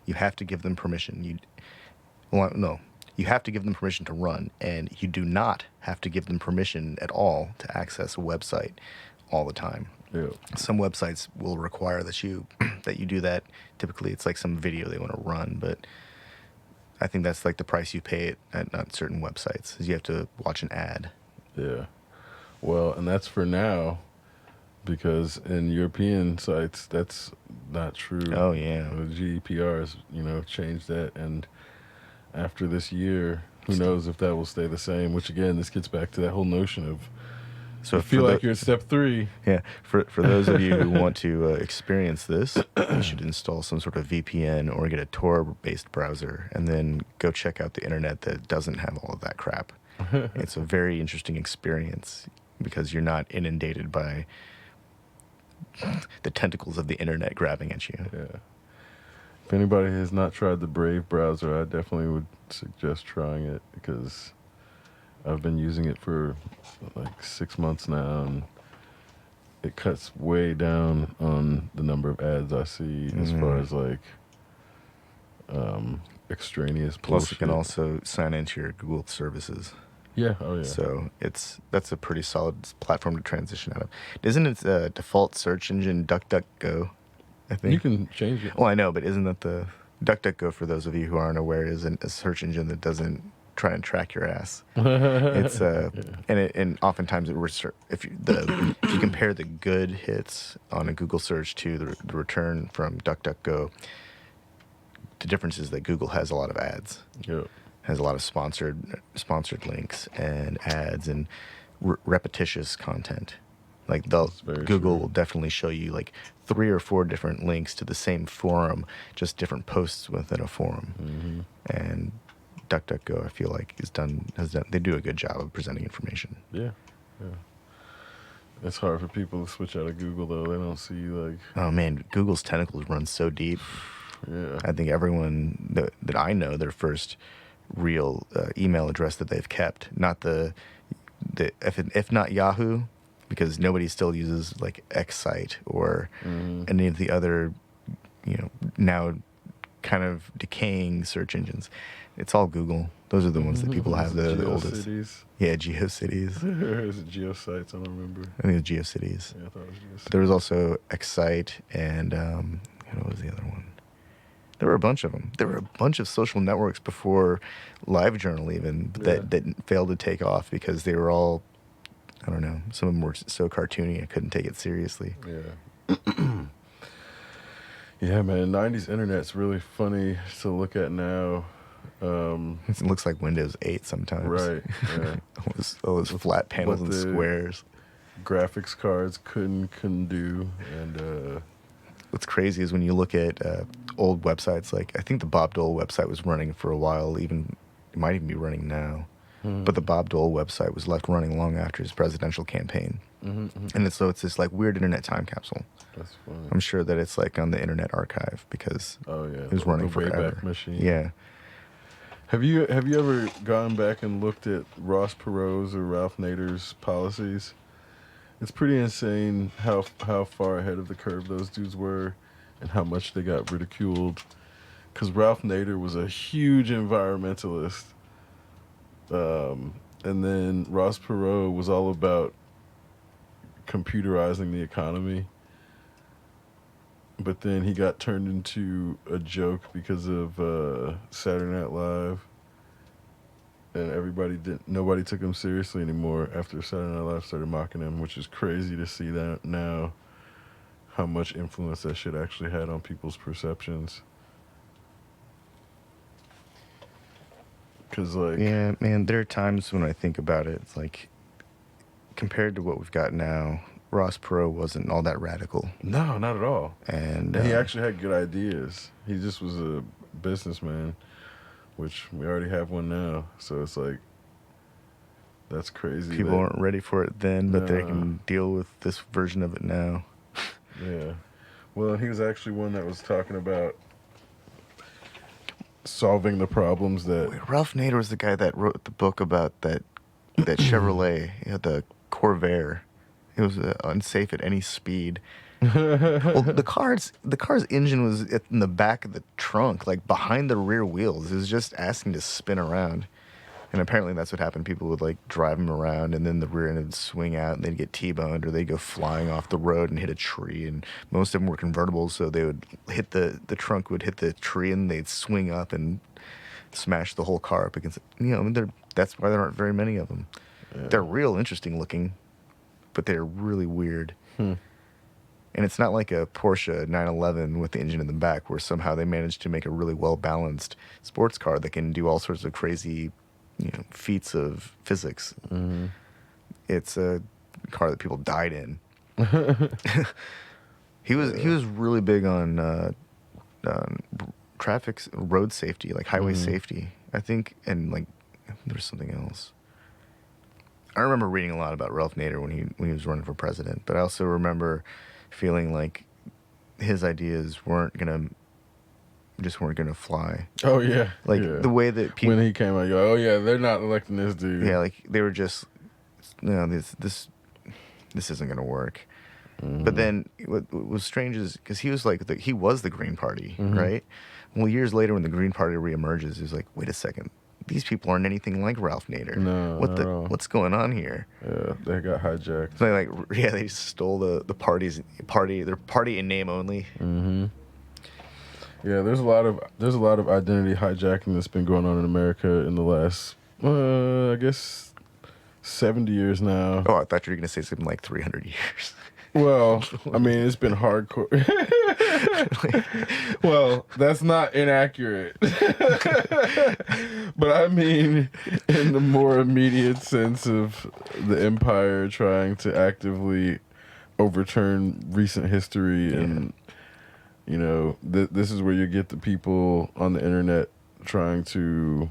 you have to give them permission. You have to give them permission to run, and you do not have to give them permission at all to access a website all the time. Yeah. Some websites will require that you do that. Typically, it's like some video they want to run, but I think that's like the price you pay at certain websites, is you have to watch an ad. Yeah. Well, and that's for now, because in European sites, that's not true. Oh, yeah. The GDPR has, changed that, and after this year, who knows if that will stay the same, which, again, this gets back to that whole notion of, so I feel like you're at step 3. Yeah. For those of you who want to experience this, you should install some sort of VPN or get a Tor-based browser, and then go check out the internet that doesn't have all of that crap. It's a very interesting experience because you're not inundated by the tentacles of the internet grabbing at you. Yeah. If anybody has not tried the Brave browser, I definitely would suggest trying it, because I've been using it for like 6 months now, and it cuts way down on the number of ads I see as far as like extraneous Plus, bullshit. you can also sign into your Google services. Yeah, oh yeah. So that's a pretty solid platform to transition out of. Isn't its default search engine DuckDuckGo? I think you can change it. Well, I know, but isn't that the DuckDuckGo? For those of you who aren't aware, is a search engine that doesn't try and track your ass. It's and oftentimes if you compare the good hits on a Google search to the return from DuckDuckGo, the difference is that Google has a lot of ads. Yep. Has a lot of sponsored links and ads and repetitious content. Like Google will definitely show you like 3 or 4 different links to the same forum, just different posts within a forum. Mm-hmm. And DuckDuckGo, I feel like, they do a good job of presenting information. Yeah. It's hard for people to switch out of Google, though. They don't see, like... Oh, man, Google's tentacles run so deep. Yeah. I think everyone that I know, their first real email address that they've kept, not if not Yahoo, because nobody still uses, like, Xsite or any of the other, now kind of decaying search engines. It's all Google. Those are the ones that people have that are the oldest. GeoCities? Yeah, GeoCities. Is it GeoSites? I don't remember. I think it's GeoCities. Yeah, I thought it was GeoCities. But there was also Xsite and, what was the other one? There were a bunch of them. There were a bunch of social networks before LiveJournal even that failed to take off because they were all, I don't know, some of them were so cartoony I couldn't take it seriously. Yeah. Yeah, man, 90s internet's really funny to look at now. It looks like Windows 8 sometimes. Right, yeah. all those flat panels and squares. Graphics cards couldn't do. And what's crazy is when you look at old websites, like I think the Bob Dole website was running for a while, it might even be running now. But the Bob Dole website was left running long after his presidential campaign. And so it's this like weird internet time capsule. That's funny. I'm sure that it's like on the Internet Archive because it was running forever. Wayback Machine. Yeah. Have you ever gone back and looked at Ross Perot's or Ralph Nader's policies? It's pretty insane how far ahead of the curve those dudes were and how much they got ridiculed. Because Ralph Nader was a huge environmentalist. And then Ross Perot was all about computerizing the economy. But then he got turned into a joke because of Saturday Night Live. And nobody took him seriously anymore after Saturday Night Live started mocking him, which is crazy to see that now, how much influence that shit actually had on people's perceptions. Cause like, yeah, man, there are times when I think about it, it's like, compared to what we've got now, Ross Perot wasn't all that radical. No, not at all. And he actually had good ideas. He just was a businessman, which we already have one now. So it's like, that's crazy. People weren't ready for it then, but they can deal with this version of it now. Yeah. Well, he was actually one that was talking about solving the problems that... Wait, Ralph Nader was the guy that wrote the book about that Chevrolet, the Corvair. It was unsafe at any speed. Well, the car's engine was in the back of the trunk, like behind the rear wheels. It was just asking to spin around. And apparently that's what happened. People would like drive them around and then the rear end would swing out and they'd get T-boned or they'd go flying off the road and hit a tree. And most of them were convertibles, so they would hit the trunk would hit the tree and they'd swing up and smash the whole car up against it. That's why there aren't very many of them. Yeah. They're real interesting looking, but they're really weird. And it's not like a Porsche 911 with the engine in the back where somehow they managed to make a really well-balanced sports car that can do all sorts of crazy feats of physics. It's a car that people died in. He was really big on road safety, like highway safety, I think, and like there's something else. I remember reading a lot about Ralph Nader when he was running for president, but I also remember feeling like his ideas weren't gonna fly. Oh yeah, like the way that people, when he came out, you're like, oh yeah, they're not electing this dude. Yeah, like they were just, this isn't gonna work. But then what was strange is because he was he was the Green Party, right? Well, years later when the Green Party reemerges, it's like, wait a second, these people aren't anything like Ralph Nader. No, what's going on here? Yeah, they got hijacked. So they stole the their party in name only. Yeah, there's a lot of identity hijacking that's been going on in America in the last, I guess, 70 years now. Oh, I thought you were gonna say something like 300 years. Well, I mean, it's been hardcore. Well, that's not inaccurate. But I mean, in the more immediate sense of the empire trying to actively overturn recent history and... this is where you get the people on the internet trying to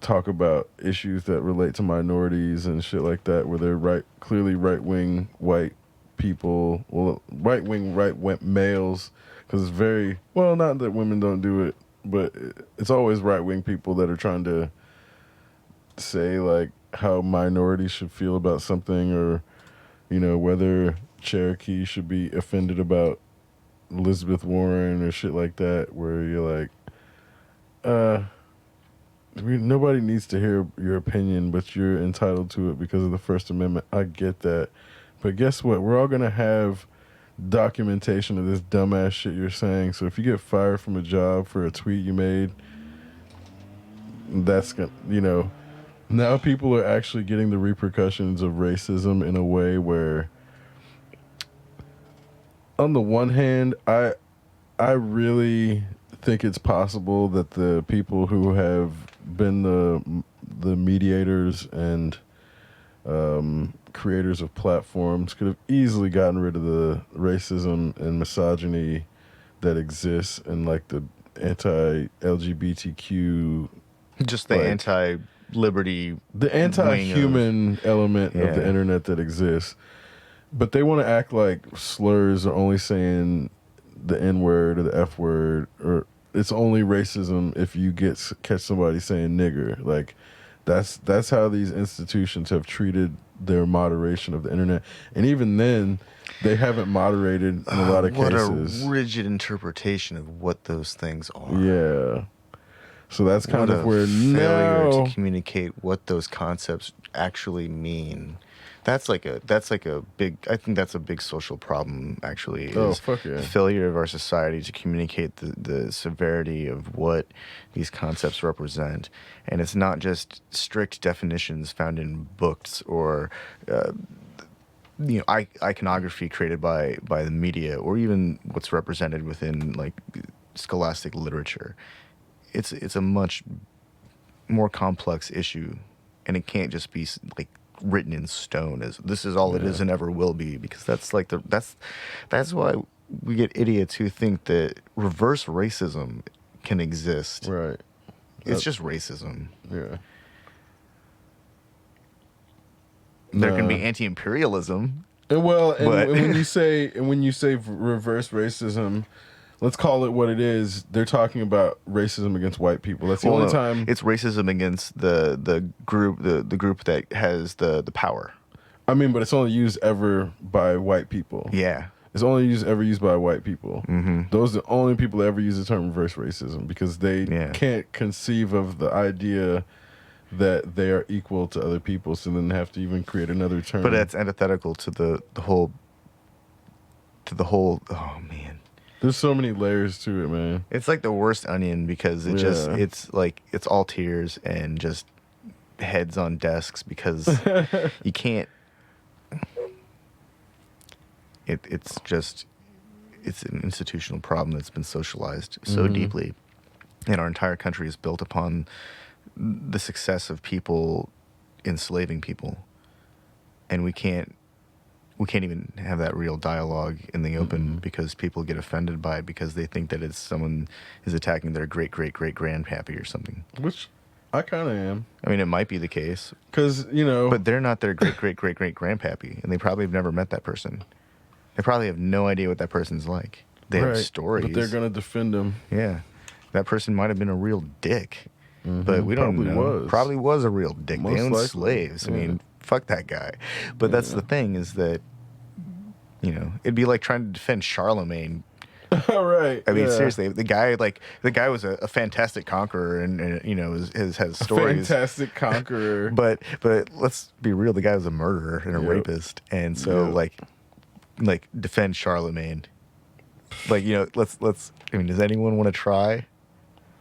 talk about issues that relate to minorities and shit like that, where they're clearly right wing white people, well, right wing males, because it's very well, not that women don't do it, but it's always right wing people that are trying to say like how minorities should feel about something, or whether Cherokee should be offended about Elizabeth Warren or shit like that, where you're like, nobody needs to hear your opinion, but you're entitled to it because of the First Amendment. I get that. But guess what? We're all going to have documentation of this dumbass shit you're saying. So if you get fired from a job for a tweet you made, that's going to, now people are actually getting the repercussions of racism in a way where, on the one hand, I really think it's possible that the people who have been the mediators and creators of platforms could have easily gotten rid of the racism and misogyny that exists, and like the anti-LGBTQ, just the anti-liberty, the anti-human element of the internet that exists. But they want to act like slurs are only saying the N-word or the F-word, or it's only racism if you catch somebody saying nigger. Like, that's how these institutions have treated their moderation of the internet. And even then, they haven't moderated in a lot of cases. What a rigid interpretation of what those things are. Yeah. So that's kind of where failure to communicate what those concepts actually mean. That's like a big, I think that's a big social problem, actually. The failure of our society to communicate the severity of what these concepts represent. And it's not just strict definitions found in books or iconography created by the media, or even what's represented within like scholastic literature. It's a much more complex issue, and it can't just be like written in stone as this is all it is and ever will be, because that's why we get idiots who think that reverse racism can exist. Right. It's just racism. Yeah. There can be anti-imperialism. And when you say reverse racism, let's call it what it is. They're talking about racism against white people. That's the only time. It's racism against the group that has the power. I mean, but it's only used ever by white people. Yeah. It's only ever used by white people. Mm-hmm. Those are the only people that ever use the term reverse racism, because they can't conceive of the idea that they are equal to other people, so then they have to even create another term. But that's antithetical to the whole. Oh man. There's so many layers to it, man. It's like the worst onion, because it's all tears and just heads on desks, because you can't. It's an institutional problem that's been socialized so deeply, and our entire country is built upon the success of people enslaving people, and we can't even have that real dialogue in the open, because people get offended by it, because they think that it's someone is attacking their great grandpappy or something. Which I kind of am. I mean, it might be the case, because but they're not their great grandpappy, and they probably have never met that person. They probably have no idea what that person's like. They have stories, but they're gonna defend them. Yeah, that person might have been a real dick. But we don't know. Probably was a real dick. They owned slaves. I mean, fuck that guy. But that's the thing, is that, it'd be like trying to defend Charlemagne. Right. I mean, seriously, the guy was a fantastic conqueror, and has stories. Fantastic conqueror. but let's be real. The guy was a murderer and a rapist, and so like defend Charlemagne. Like, let's. I mean, does anyone want to try?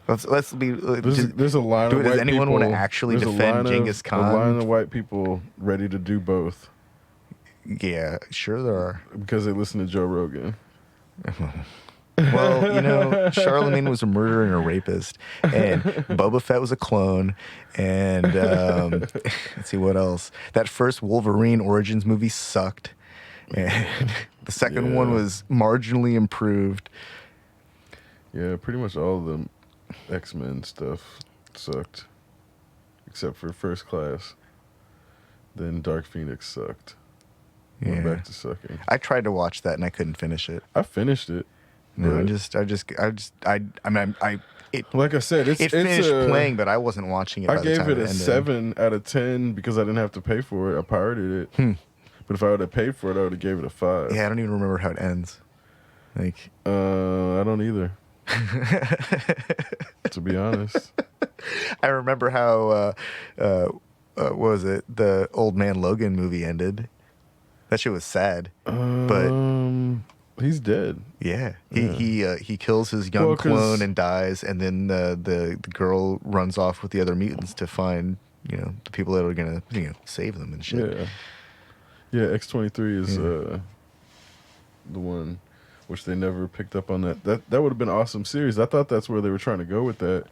Let's be. There's a line of white people. Does anyone want to actually defend Genghis Khan? A line of white people ready to do both. Yeah, sure there are. Because they listen to Joe Rogan. Well, Charlemagne was a murderer and a rapist, and Boba Fett was a clone, and let's see what else. That first Wolverine Origins movie sucked, and the second one was marginally improved. Yeah, pretty much all of them. X-Men stuff sucked. except for First Class. Then Dark Phoenix sucked. Went Yeah. back to sucking. I tried to watch that and I couldn't finish it. I finished it. No, but it like I said, it finished playing, but I wasn't watching it. I by the gave time it a ended. 7 out of 10 because I didn't have to pay for it. I pirated it. But if I would have paid for it, I would have gave it a 5. Yeah, I don't even remember how it ends. Like, I don't either. To be honest. I remember how what was it? The Old Man Logan movie ended. That shit was sad. But he's dead. yeah, he kills his young clone and dies, and then the girl runs off with the other mutants to find the people that are gonna save them and shit. Yeah, X-23 is the one, which they never picked up on that. That would have been an awesome series. I thought that's where they were trying to go with that.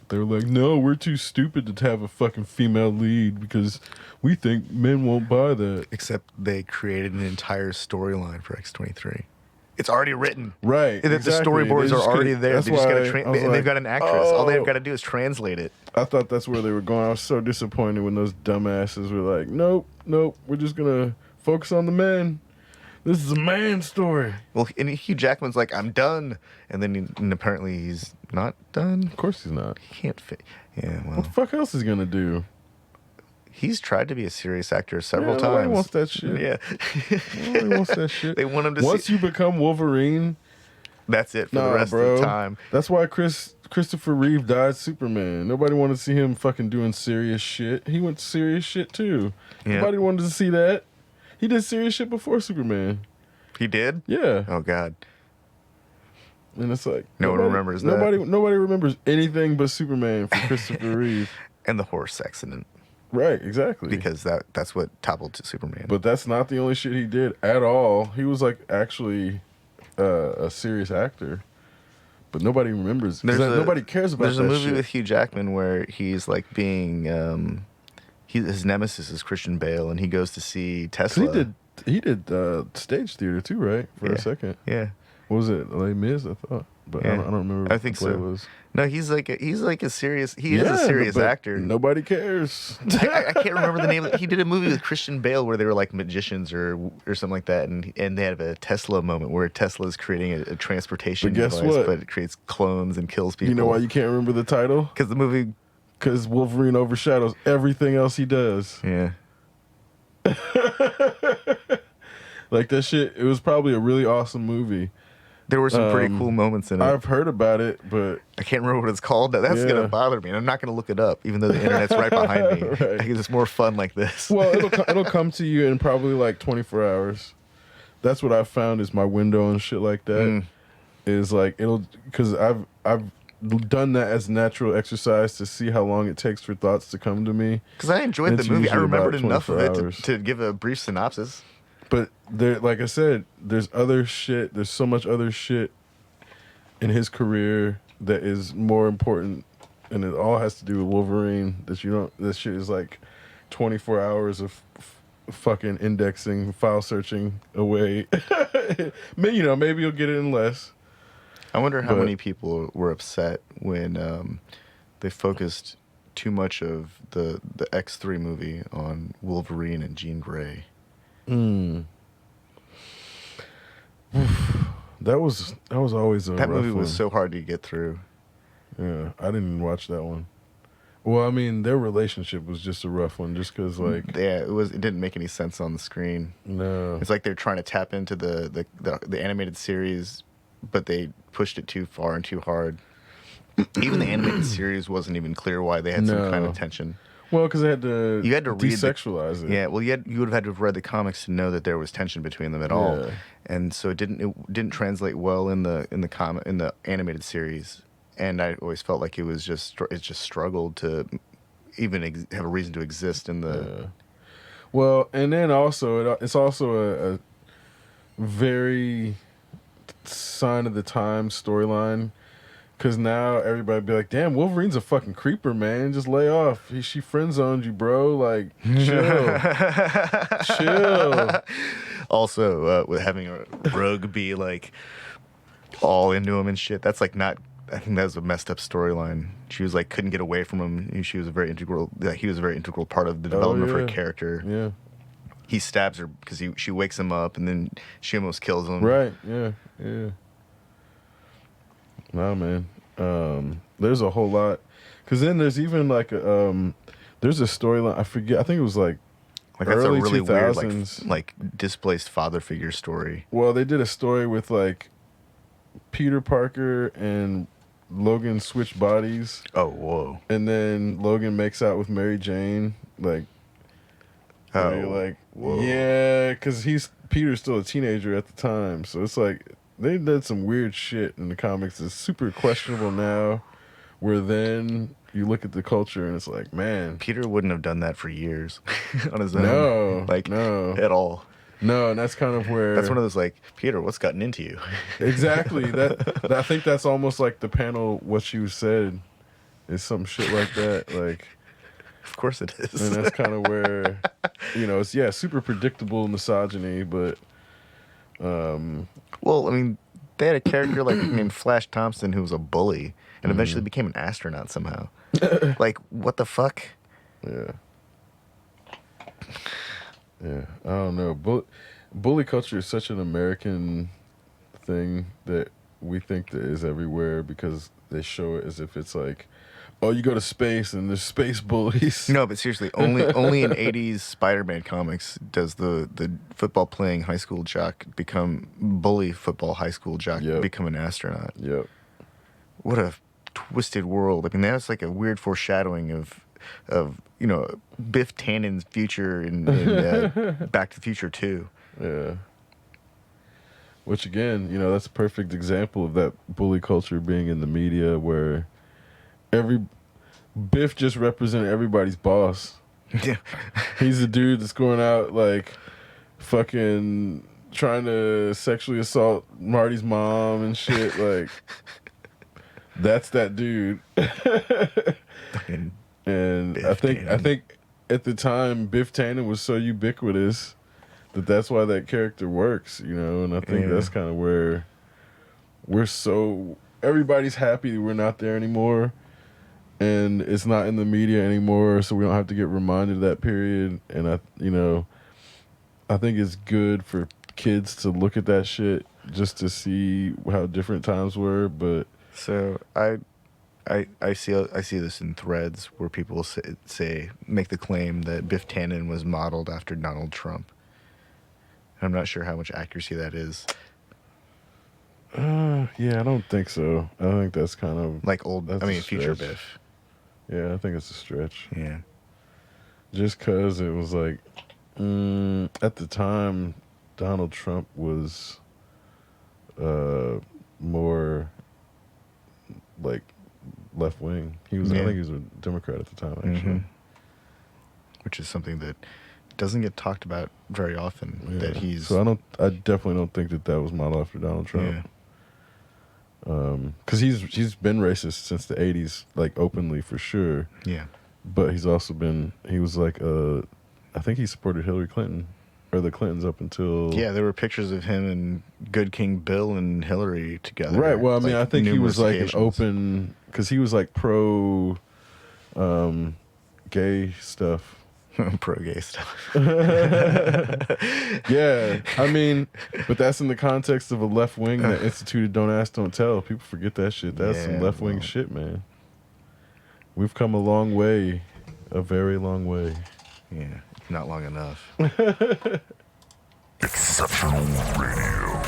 They were like, no, we're too stupid to have a fucking female lead because we think men won't buy that. Except they created an entire storyline for X-23. It's already written. Right. The storyboards are already there. They just gotta they've got an actress. All they've got to do is translate it. I thought that's where they were going. I was so disappointed when those dumbasses were like, nope, we're just going to focus on the men. This is a man story. Well, and Hugh Jackman's like, I'm done. And then and apparently he's not done. Of course he's not. He can't fit. Yeah, well. What the fuck else is he going to do? He's tried to be a serious actor several times. Nobody wants that shit. Yeah. Nobody wants that shit. They want him to Once you become Wolverine, that's it for the rest of the time. That's why Christopher Reeve died Superman. Nobody wanted to see him fucking doing serious shit. He went serious shit too. Yeah. Nobody wanted to see that. He did serious shit before Superman. He did? Yeah. Oh, God. And it's like no one remembers that. Nobody remembers anything but Superman for Christopher Reeve. And the horse accident. Right, exactly. Because that's what toppled to Superman. But that's not the only shit he did at all. He was like actually a serious actor. But nobody remembers. Nobody cares about that shit. There's a movie with Hugh Jackman where he's like being... his nemesis is Christian Bale, and he goes to see Tesla. He did stage theater too, right? For a second. Yeah. What was it? Les Mis, I thought. But I don't remember. I think so. Was. No, he's like a serious. He is a serious actor. Nobody cares. I can't remember the name. He did a movie with Christian Bale where they were like magicians or something like that, and they have a Tesla moment where Tesla is creating a transportation device, but it creates clones and kills people. You know why you can't remember the title? Because the movie. Because Wolverine overshadows everything else he does. Yeah. Like that shit. It was probably a really awesome movie. There were some pretty cool moments in it. I've heard about it, but I can't remember what it's called. That's going to bother me. And I'm not going to look it up, even though the internet's right behind me. Right. I think it's more fun like this. Well, it'll come to you in probably like 24 hours. That's what I've found is my window and shit like that. Is like because I've done that as natural exercise to see how long it takes for thoughts to come to me. Because I enjoyed the movie. I remembered enough of it to give a brief synopsis. But there, like I said, there's other shit. There's so much other shit in his career that is more important, and it all has to do with Wolverine. That you don't. This shit is like 24 hours of fucking indexing, file searching away. Maybe you'll get it in less. I wonder how many people were upset when they focused too much of the X3 movie on Wolverine and Jean Grey. That was always a that rough movie was one. so hard to get through. Yeah, I didn't even watch that one. Well, I mean, their relationship was just a rough one, just because like it didn't make any sense on the screen. No, it's like they're trying to tap into the animated series, but they pushed it too far and too hard. Even the animated series wasn't even clear why they had some kind of tension. Well, because you had to desexualize it. Yeah, well, you would have had to have read the comics to know that there was tension between them at all, and so it didn't translate well in the animated series. And I always felt like it just struggled to even have a reason to exist in the. Yeah. Well, and then also it's also a very sign of the time storyline. Because now everybody be like, damn, Wolverine's a fucking creeper, man. Just lay off. She friend zoned you, bro. Like, chill. Chill. Also, with having a rogue be like all into him and shit, that's like not I think that was a messed up storyline. She was like couldn't get away from him. She was a very integral. He was a very integral part of the development of her character. Yeah. He stabs her because she wakes him up, and then she almost kills him. Right. Yeah. Yeah. Nah, man. There's a whole lot. Because then there's even like there's a storyline. I forget. I think it was like that's early a really 2000s. weird like displaced father figure story. Well, they did a story with like Peter Parker and Logan switch bodies. Oh, whoa! And then Logan makes out with Mary Jane. Like, whoa. Yeah, because Peter's still a teenager at the time, so it's like they did some weird shit in the comics. It's super questionable now. Where then you look at the culture and it's like, man, Peter wouldn't have done that for years on his own. No, at all. No, and that's kind of where that's one of those like, Peter, what's gotten into you? Exactly. That I think that's almost like the panel. What you said is some shit like that. Like, of course it is. And that's kind of where, it's super predictable misogyny, but. Well, I mean, they had a character like named Flash Thompson who was a bully and eventually became an astronaut somehow. Like, what the fuck? Yeah. Yeah, I don't know. Bully culture is such an American thing that we think that is everywhere because they show it as if it's like, oh, you go to space and there's space bullies. No, but seriously, only in 80s Spider-Man comics does the football playing high school jock bully football high school jock become an astronaut. Yep. What a twisted world. I mean, that's like a weird foreshadowing of Biff Tannen's future in Back to the Future 2. Yeah. Which again, that's a perfect example of that bully culture being in the media where Biff just represented everybody's boss. Yeah. He's the dude that's going out like fucking trying to sexually assault Marty's mom and shit. Like, that's that dude. And I think at the time Biff Tannen was so ubiquitous that's why that character works, and I think that's kind of where everybody's happy that we're not there anymore and it's not in the media anymore, so we don't have to get reminded of that period. And I think it's good for kids to look at that shit just to see how different times were. But so I see this in threads where people make the claim that Biff Tannen was modeled after Donald Trump. I'm not sure how much accuracy that is. Yeah, I don't think so. I think that's kind of like future Biff. Yeah, I think it's a stretch. Yeah. Just because it was like, at the time, Donald Trump was more like left wing. I think he was a Democrat at the time, actually. Mm-hmm. Which is something that doesn't get talked about very often. Yeah. That he's. So I definitely don't think that was modeled after Donald Trump. Yeah. Because he's been racist since the 80s, like openly for sure. Yeah. But he was like I think he supported Hillary Clinton or the Clintons up until. Yeah, there were pictures of him and Good King Bill and Hillary together. Right. Well, I mean, I think he was like an open, because he was like pro gay stuff. Pro-gay stuff. Yeah, I mean, but that's in the context of a left wing that instituted "Don't Ask, Don't Tell." People forget that shit. That's some left wing shit, man. We've come a long way, a very long way. Yeah, not long enough. Exceptional Radio.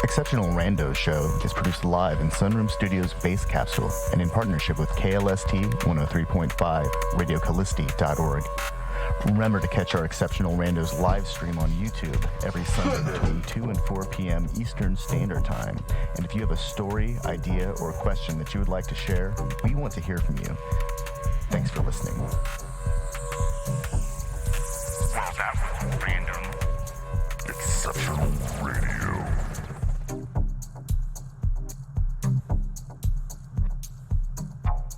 Exceptional Randos Show is produced live in Sunroom Studios' Base Capsule and in partnership with KLST 103.5, RadioCallisti.org. Remember to catch our Exceptional Randos live stream on YouTube every Sunday between 2 and 4 p.m. Eastern Standard Time. And if you have a story, idea, or question that you would like to share, we want to hear from you. Thanks for listening.